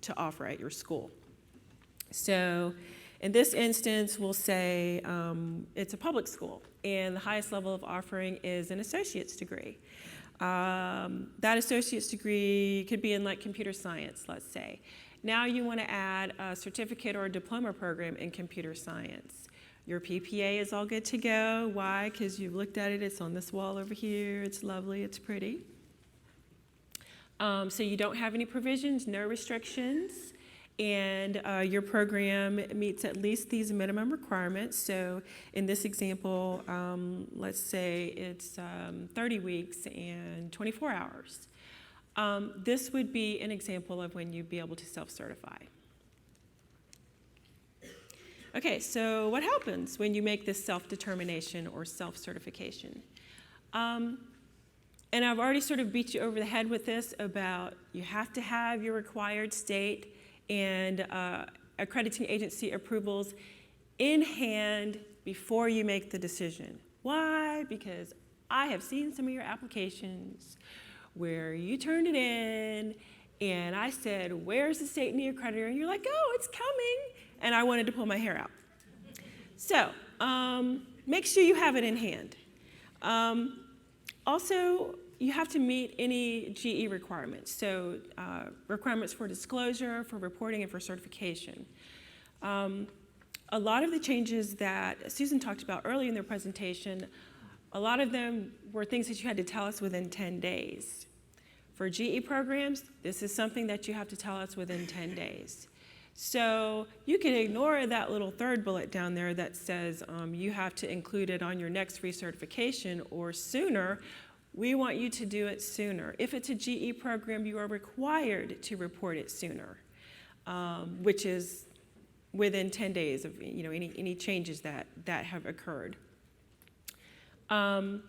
to offer at your school. So in this instance, we'll say it's a public school, and the highest level of offering is an associate's degree. That associate's degree could be in like computer science, let's say. Now you want to add a certificate or a diploma program in computer science. Your PPA is all good to go. Why? Because you've looked at it. It's on this wall over here. It's lovely. It's pretty. So you don't have any provisions, no restrictions. and your program meets at least these minimum requirements. So in this example, let's say it's 30 weeks and 24 hours. This would be an example of when you'd be able to self-certify. Okay, so what happens when you make this self-determination or self-certification? And I've already sort of beat you over the head with this about you have to have your required state and accrediting agency approvals in hand before you make the decision. Why? Because I have seen some of your applications where you turned it in and I said, where's the state and the accreditor? And you're like, oh, it's coming. And I wanted to pull my hair out. So make sure you have it in hand. Also, you have to meet any GE requirements, so requirements for disclosure, for reporting, and for certification. A lot of the changes that Susan talked about earlier in their presentation, a lot of them were things that you had to tell us within 10 days. For GE programs, this is something that you have to tell us within 10 days. So you can ignore that little third bullet down there that says you have to include it on your next recertification or sooner. We want you to do it sooner. If it's a GE program, you are required to report it sooner, which is within 10 days of any changes that have occurred. And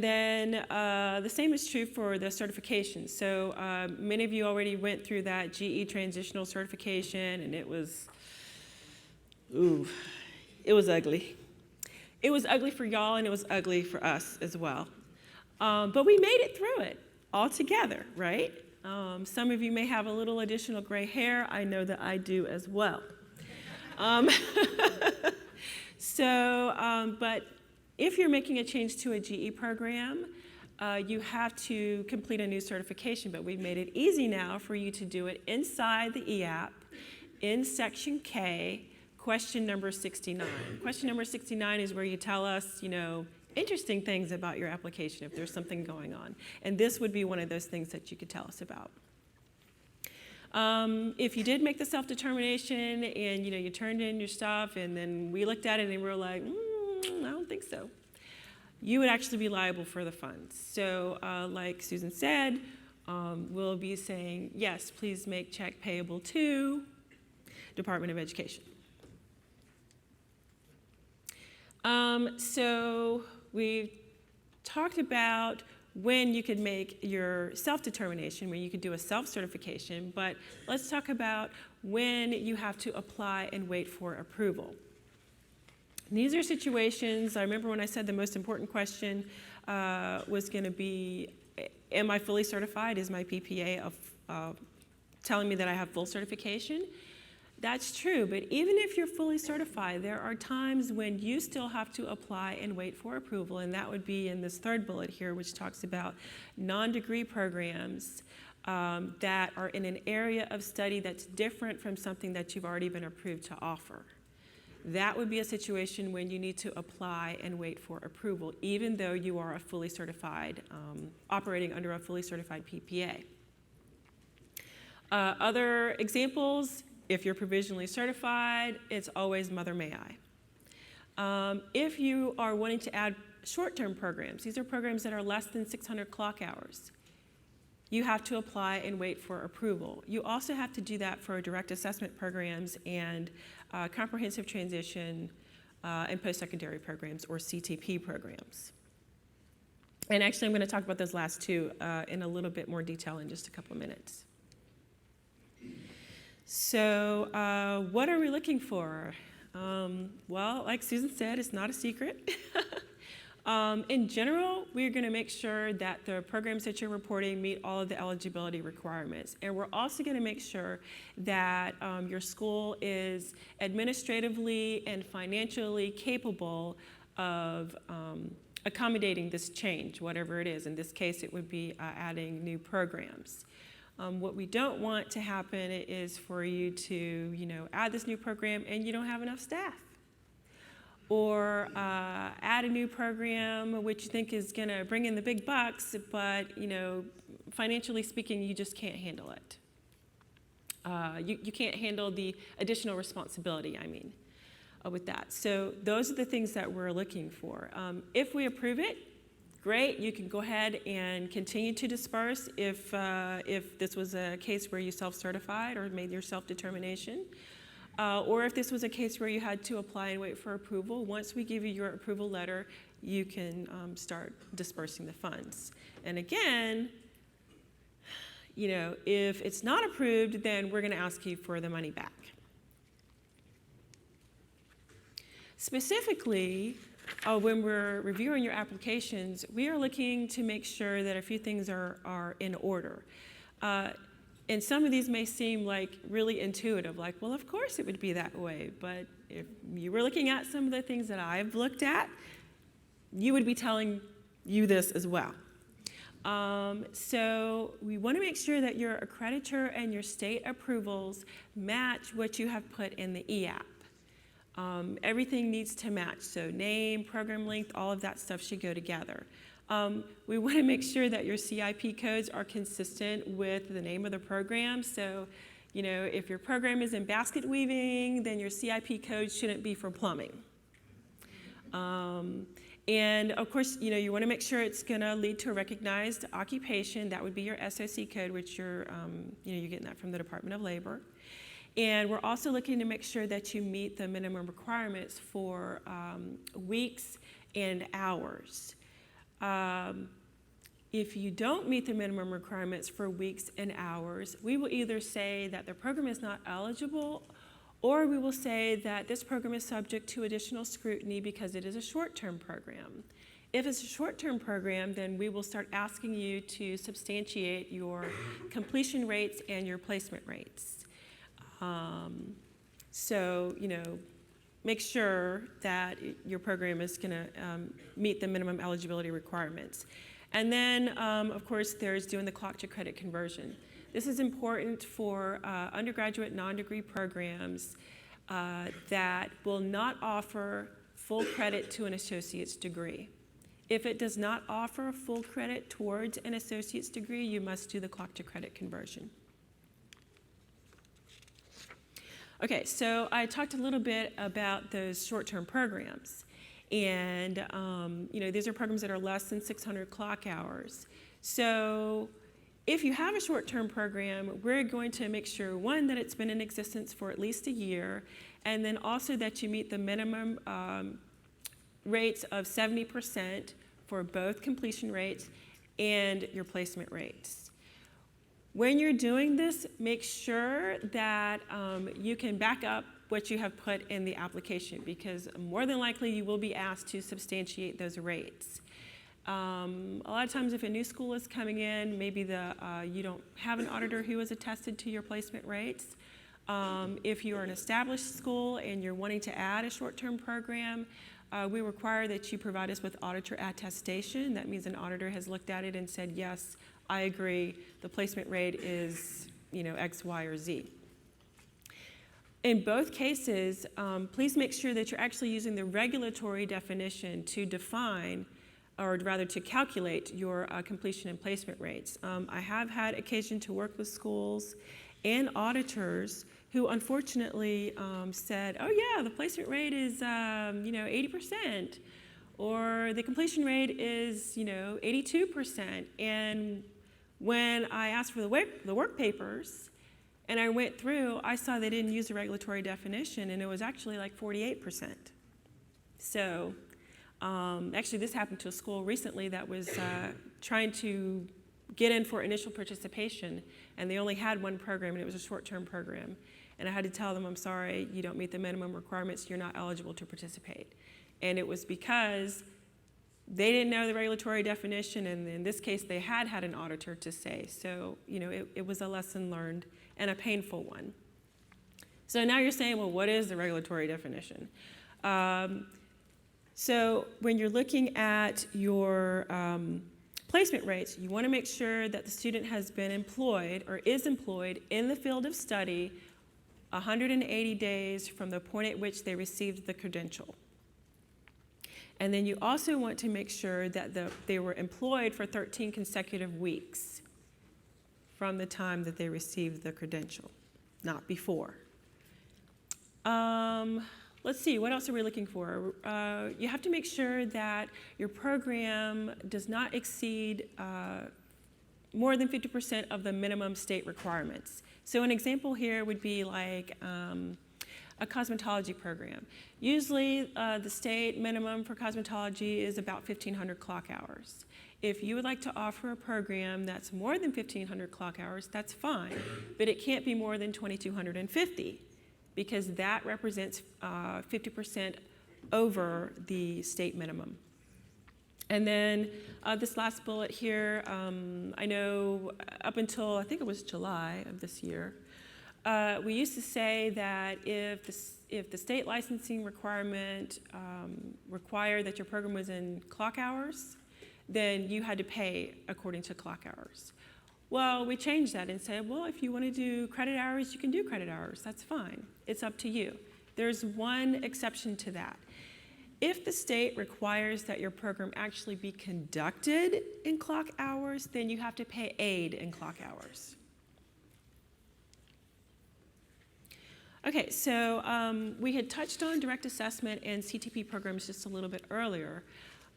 then the same is true for the certification. So many of you already went through that GE transitional certification, and it was ugly. It was ugly for y'all, and it was ugly for us as well. But we made it through it all together, right? Some of you may have a little additional gray hair. I know that I do as well. But if you're making a change to a GE program, you have to complete a new certification, but we've made it easy now for you to do it inside the EAP, in Section K, question number 69. Question number 69 is where you tell us, interesting things about your application if there's something going on. And this would be one of those things that you could tell us about. If you did make the self-determination and you turned in your stuff and then we looked at it and we were like, I don't think so, you would actually be liable for the funds. So like Susan said, we'll be saying, yes, please make check payable to Department of Education. So we talked about when you could make your self-determination, when you could do a self-certification, but let's talk about when you have to apply and wait for approval. And these are situations, I remember when I said the most important question was going to be, am I fully certified? Is my PPA telling me that I have full certification? That's true, but even if you're fully certified, there are times when you still have to apply and wait for approval, and that would be in this third bullet here, which talks about non-degree programs that are in an area of study that's different from something that you've already been approved to offer. That would be a situation when you need to apply and wait for approval, even though you are a fully certified, operating under a fully certified PPA. Other examples, if you're provisionally certified, it's always Mother May I. If you are wanting to add short-term programs, these are programs that are less than 600 clock hours, you have to apply and wait for approval. You also have to do that for direct assessment programs and comprehensive transition and post-secondary programs, or CTP programs. And actually, I'm going to talk about those last two in a little bit more detail in just a couple of minutes. So what are we looking for? Well, like Susan said, it's not a secret. In general, we're going to make sure that the programs that you're reporting meet all of the eligibility requirements. And we're also going to make sure that your school is administratively and financially capable of accommodating this change, whatever it is. In this case, it would be adding new programs. What we don't want to happen is for you to, add this new program and you don't have enough staff. Or add a new program which you think is going to bring in the big bucks, but, financially speaking, you just can't handle it. You can't handle the additional responsibility, with that. So those are the things that we're looking for. If we approve it, great, you can go ahead and continue to disperse if this was a case where you self-certified or made your self-determination. Or if this was a case where you had to apply and wait for approval, once we give you your approval letter, you can start dispersing the funds. And again, if it's not approved, then we're going to ask you for the money back. Specifically, when we're reviewing your applications, we are looking to make sure that a few things are in order. And some of these may seem like really intuitive, like, well, of course it would be that way. But if you were looking at some of the things that I've looked at, you would be telling you this as well. So we want to make sure that your accreditor and your state approvals match what you have put in the EAP. Everything needs to match, so name, program length, all of that stuff should go together. We want to make sure that your CIP codes are consistent with the name of the program. So, if your program is in basket weaving, then your CIP code shouldn't be for plumbing. And of course, you want to make sure it's going to lead to a recognized occupation. That would be your SOC code, which you're getting that from the Department of Labor. And we're also looking to make sure that you meet the minimum requirements for weeks and hours. If you don't meet the minimum requirements for weeks and hours, we will either say that the program is not eligible, or we will say that this program is subject to additional scrutiny because it is a short-term program. If it's a short-term program, then we will start asking you to substantiate your completion rates and your placement rates. So, make sure that your program is going to meet the minimum eligibility requirements. And then, of course, there's doing the clock to credit conversion. This is important for undergraduate non-degree programs that will not offer full credit to an associate's degree. If it does not offer full credit towards an associate's degree, you must do the clock to credit conversion. Okay, so I talked a little bit about those short-term programs. And, these are programs that are less than 600 clock hours. So if you have a short-term program, we're going to make sure, one, that it's been in existence for at least a year, and then also that you meet the minimum rates of 70% for both completion rates and your placement rates. When you're doing this, make sure that you can back up what you have put in the application, because more than likely you will be asked to substantiate those rates. A lot of times if a new school is coming in, maybe you don't have an auditor who has attested to your placement rates. If you're an established school and you're wanting to add a short-term program, we require that you provide us with auditor attestation. That means an auditor has looked at it and said, yes, I agree, the placement rate is, X, Y, or Z. In both cases, please make sure that you're actually using the regulatory definition to define, or rather to calculate your completion and placement rates. I have had occasion to work with schools and auditors who unfortunately said, oh yeah, the placement rate is 80%, or the completion rate is 82%. And when I asked for the work papers and I went through, I saw they didn't use the regulatory definition, and it was actually like 48%. So actually this happened to a school recently that was trying to get in for initial participation, and they only had one program, and it was a short-term program. And I had to tell them, I'm sorry, you don't meet the minimum requirements, you're not eligible to participate. And it was because they didn't know the regulatory definition, and in this case, they had an auditor to say. So, it was a lesson learned and a painful one. So now you're saying, well, what is the regulatory definition? So when you're looking at your placement rates, you want to make sure that the student has been employed or is employed in the field of study 180 days from the point at which they received the credential. And then you also want to make sure that they were employed for 13 consecutive weeks from the time that they received the credential. not before. Let's see, what else are we looking for? You have to make sure that your program does not exceed more than 50% of the minimum state requirements. So an example here would be like a cosmetology program. Usually the state minimum for cosmetology is about 1,500 clock hours. If you would like to offer a program that's more than 1,500 clock hours, that's fine, but it can't be more than 2,250 because that represents 50% over the state minimum. And then this last bullet here, I know up until I think it was July of this year, we used to say that if the state licensing requirement required that your program was in clock hours, then you had to pay according to clock hours. Well, we changed that and said, well, if you want to do credit hours, you can do credit hours. That's fine. It's up to you. There's one exception to that. If the state requires that your program actually be conducted in clock hours, then you have to pay aid in clock hours. Okay, so we had touched on direct assessment and CTP programs just a little bit earlier.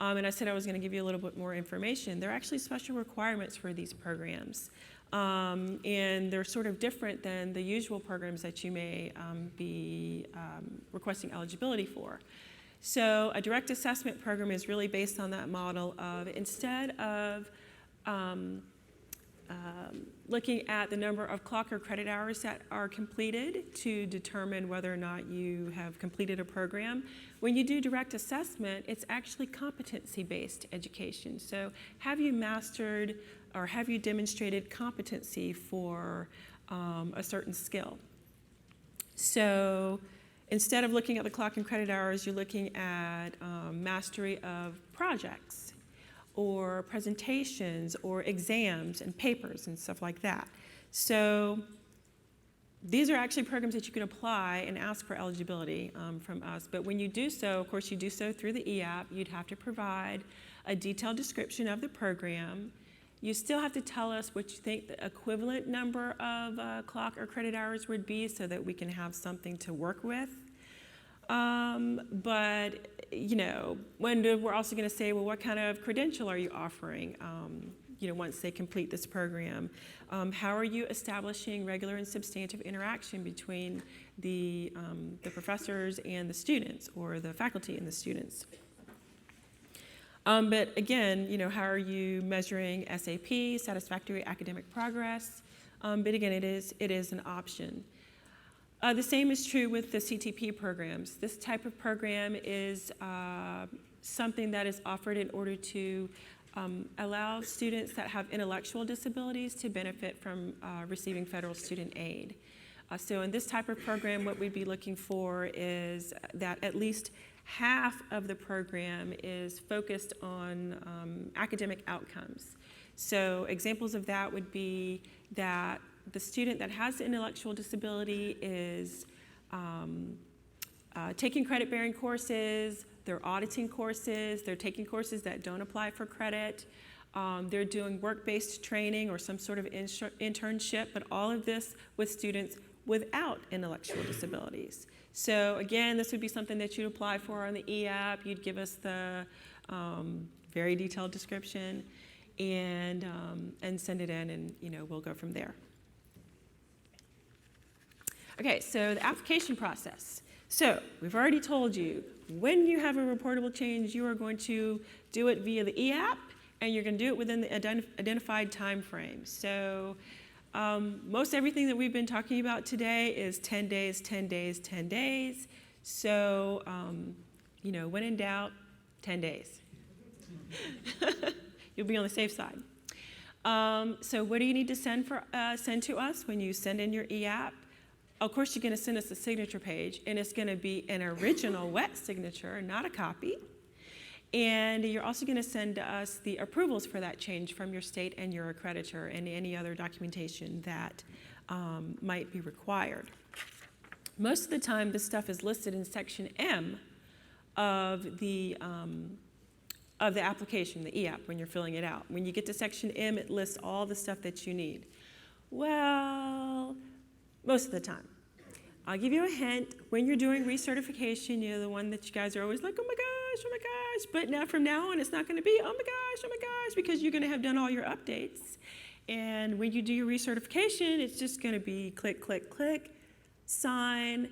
And I said I was going to give you a little bit more information. There are actually special requirements for these programs. And they're sort of different than the usual programs that you may be requesting eligibility for. So a direct assessment program is really based on that model of instead of looking at the number of clock or credit hours that are completed to determine whether or not you have completed a program. When you do direct assessment, it's actually competency-based education. So have you mastered or have you demonstrated competency for a certain skill? So instead of looking at the clock and credit hours, you're looking at mastery of projects or presentations or exams and papers and stuff like that. So these are actually programs that you can apply and ask for eligibility from us. But when you do so, of course, you do so through the EAP. You'd have to provide a detailed description of the program. You still have to tell us what you think the equivalent number of clock or credit hours would be so that we can have something to work with. But, you know, we're also going to say, well, what kind of credential are you offering, you know, once they complete this program? How are you establishing regular and substantive interaction between the professors and the students, or the faculty and the students? But again, you know, how are you measuring SAP, satisfactory academic progress? But again, it is an option. The same is true with the CTP programs. This type of program is something that is offered in order to allow students that have intellectual disabilities to benefit from receiving federal student aid. So in this type of program, what we'd be looking for is that at least half of the program is focused on academic outcomes. So examples of that would be that the student that has the intellectual disability is taking credit-bearing courses, they're auditing courses, they're taking courses that don't apply for credit, they're doing work-based training or some sort of internship, but all of this with students without intellectual disabilities. So again, this would be something that you'd apply for on the EAP. You'd give us the very detailed description and send it in, and you know, we'll go from there. Okay, so the application process. So we've already told you, when you have a reportable change, you are going to do it via the EAP, and you're going to do it within the identified time frame. So most everything that we've been talking about today is 10 days, 10 days, 10 days. So, you know, when in doubt, 10 days. You'll be on the safe side. So what do you need to send to us when you send in your EAP? Of course, you're going to send us a signature page, and it's going to be an original wet signature, not a copy. And you're also going to send us the approvals for that change from your state and your accreditor and any other documentation that might be required. Most of the time, this stuff is listed in Section M of the application, the EAP, when you're filling it out. When you get to Section M, it lists all the stuff that you need. Well, most of the time. I'll give you a hint. When you're doing recertification, you're the one that you guys are always like, oh my gosh, but now from now on, it's not gonna be, oh my gosh, because you're gonna have done all your updates. And when you do your recertification, it's just gonna be click, click, click, sign,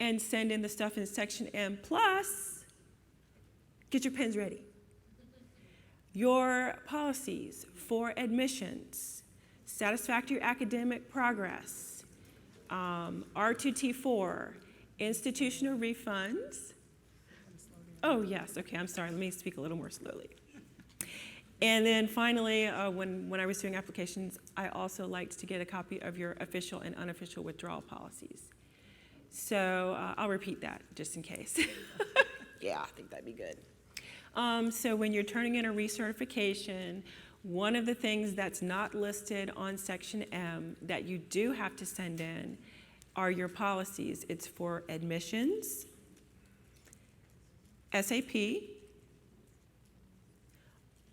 and send in the stuff in section M+, get your pens ready. Your policies for admissions, satisfactory academic progress, R2T4, institutional refunds. Oh, yes, okay, I'm sorry, let me speak a little more slowly. And then finally, when I was doing applications, I also liked to get a copy of your official and unofficial withdrawal policies. So I'll repeat that just in case. Yeah, I think that'd be good. So when you're turning in a recertification, one of the things that's not listed on section M that you do have to send in are your policies. It's for admissions, SAP,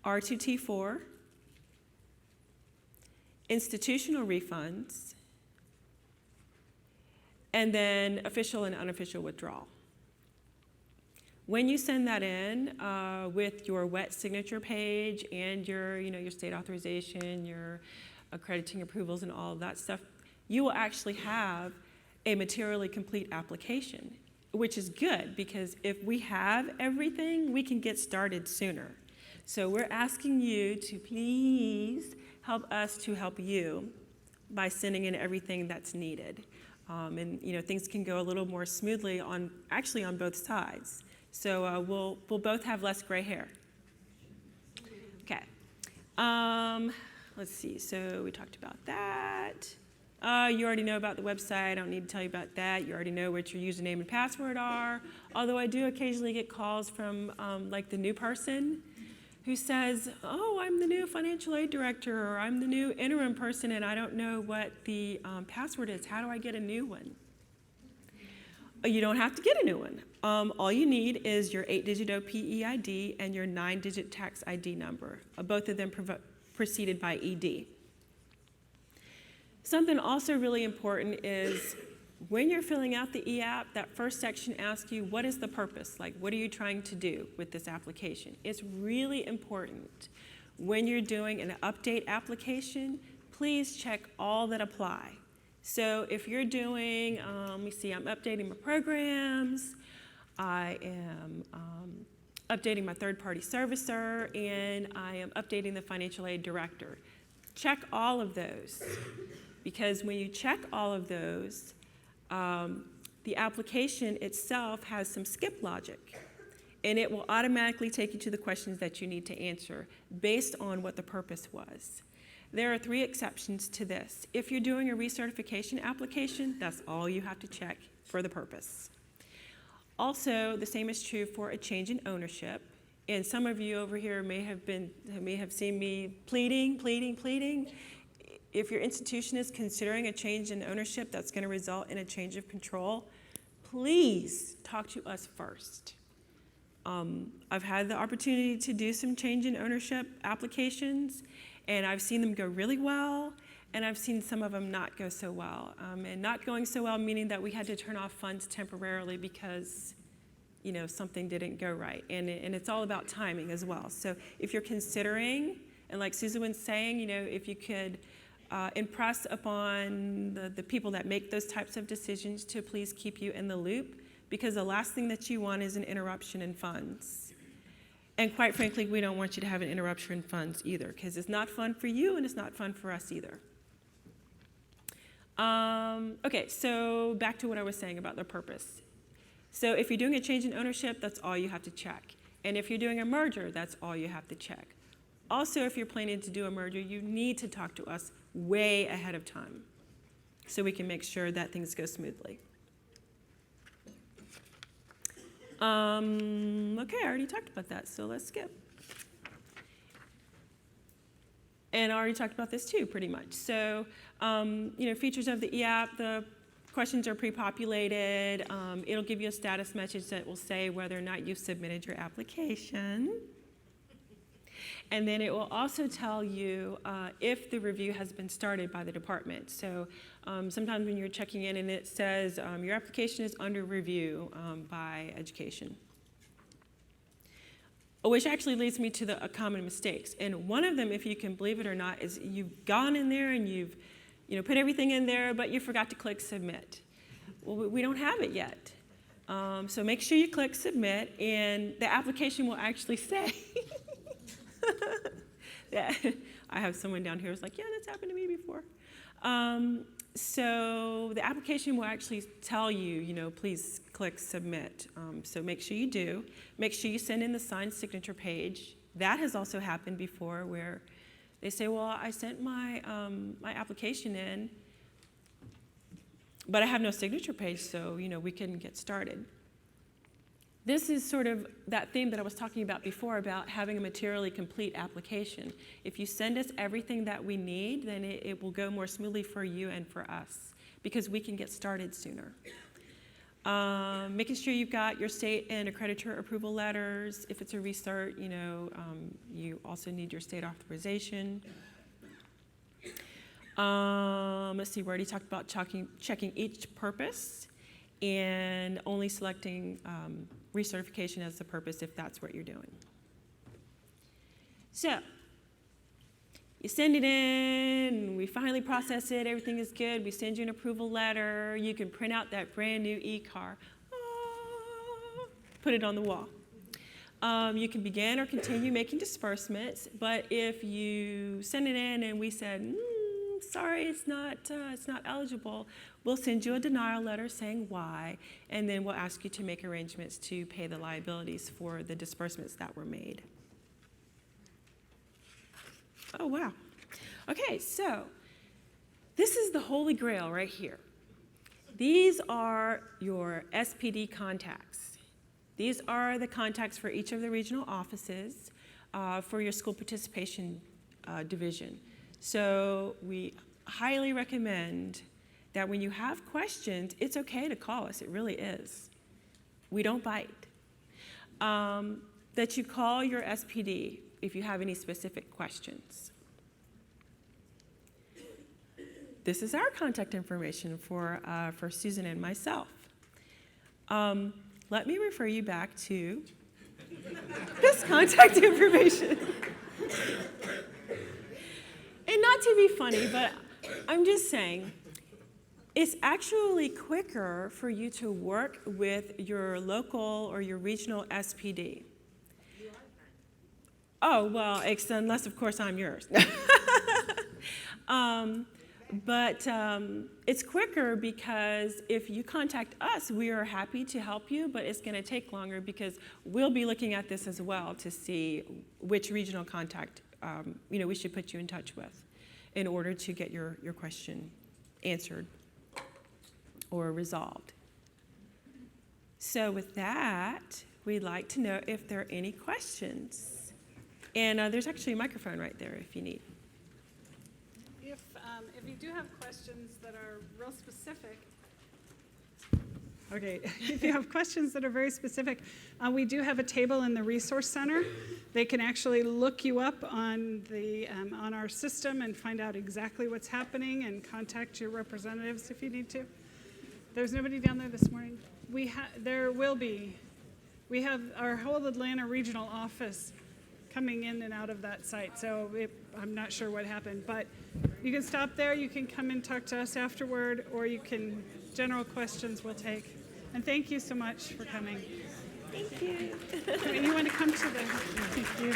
R2T4, institutional refunds, and then official and unofficial withdrawal. When you send that in with your wet signature page and your state authorization, your accrediting approvals and all of that stuff, you will actually have a materially complete application, which is good because if we have everything, we can get started sooner. So we're asking you to please help us to help you by sending in everything that's needed. And things can go a little more smoothly on both sides. So we'll both have less gray hair. Okay. Let's see. So we talked about that. You already know about the website. I don't need to tell you about that. You already know what your username and password are. Although I do occasionally get calls from like the new person who says, oh, I'm the new financial aid director, or I'm the new interim person, and I don't know what the password is. How do I get a new one? You don't have to get a new one. All you need is your 8-digit OPE ID and your 9-digit tax ID number, both of them preceded by ED. Something also really important is when you're filling out the EAP, that first section asks you, what is the purpose? Like, what are you trying to do with this application? It's really important. When you're doing an update application, please check all that apply. So if you're doing, let me see, I'm updating my programs, I am updating my third-party servicer, and I am updating the financial aid director. Check all of those, because when you check all of those, the application itself has some skip logic, and it will automatically take you to the questions that you need to answer based on what the purpose was. There are 3 exceptions to this. If you're doing a recertification application, that's all you have to check for the purpose. Also, the same is true for a change in ownership. And some of you over here may have seen me pleading. If your institution is considering a change in ownership that's going to result in a change of control, please talk to us first. I've had the opportunity to do some change in ownership applications, and I've seen them go really well, and I've seen some of them not go so well. And not going so well meaning that we had to turn off funds temporarily because something didn't go right. And it's all about timing as well. So if you're considering, and like Susan was saying, if you could impress upon the people that make those types of decisions to please keep you in the loop, because the last thing that you want is an interruption in funds. And quite frankly, we don't want you to have an interruption in funds either, because it's not fun for you and it's not fun for us either. Okay, so back to what I was saying about the purpose. So if you're doing a change in ownership, that's all you have to check. And if you're doing a merger, that's all you have to check. Also, if you're planning to do a merger, you need to talk to us way ahead of time so we can make sure that things go smoothly. Okay, I already talked about that, so let's skip. And I already talked about this too, pretty much. So, features of the EAP, the questions are pre-populated. It'll give you a status message that will say whether or not you've submitted your application. And then it will also tell you if the review has been started by the department. So sometimes when you're checking in and it says your application is under review by education. Which actually leads me to the common mistakes. And one of them, if you can believe it or not, is you've gone in there and you've put everything in there, but you forgot to click submit. Well, we don't have it yet. So make sure you click submit, and the application will actually say, that I have someone down here who's like, yeah, that's happened to me before. So the application will actually tell you, please click submit. So make sure you do. Make sure you send in the signed signature page. That has also happened before where they say, well, I sent my application in, but I have no signature page, so we couldn't get started. This is sort of that theme that I was talking about before about having a materially complete application. If you send us everything that we need, then it will go more smoothly for you and for us because we can get started sooner. Making sure you've got your state and accreditor approval letters. If it's a recert, you also need your state authorization. Let's see, we already talked about checking each purpose and only selecting recertification as the purpose if that's what you're doing. So, you send it in, we finally process it, everything is good, we send you an approval letter, you can print out that brand new e-car, put it on the wall. You can begin or continue making disbursements, but if you send it in and we said, sorry, it's not eligible, we'll send you a denial letter saying why, and then we'll ask you to make arrangements to pay the liabilities for the disbursements that were made. Oh, wow. Okay, so this is the holy grail right here. These are your SPD contacts. These are the contacts for each of the regional offices for your school participation division. So we highly recommend that when you have questions, it's okay to call us. It really is. We don't bite. That you call your SPD if you have any specific questions. This is our contact information for Susan and myself. Let me refer you back to this contact information. And not to be funny, but I'm just saying, it's actually quicker for you to work with your local or your regional SPD. Oh, well, unless, of course, I'm yours. But it's quicker because if you contact us, we are happy to help you, but it's going to take longer because we'll be looking at this as well to see which regional contact we should put you in touch with in order to get your question answered or resolved. So with that, we'd like to know if there are any questions. And there's actually a microphone right there if you need. If you do have questions that are real specific, okay, if you have questions that are very specific, we do have a table in the Resource Center. They can actually look you up on our system and find out exactly what's happening and contact your representatives if you need to. There's nobody down there this morning. There will be. We have our whole Atlanta regional office coming in and out of that site, so I'm not sure what happened, but you can stop there, you can come and talk to us afterward, or you can, general questions we'll take. And thank you so much for coming. Thank you. You want to come to the, thank you.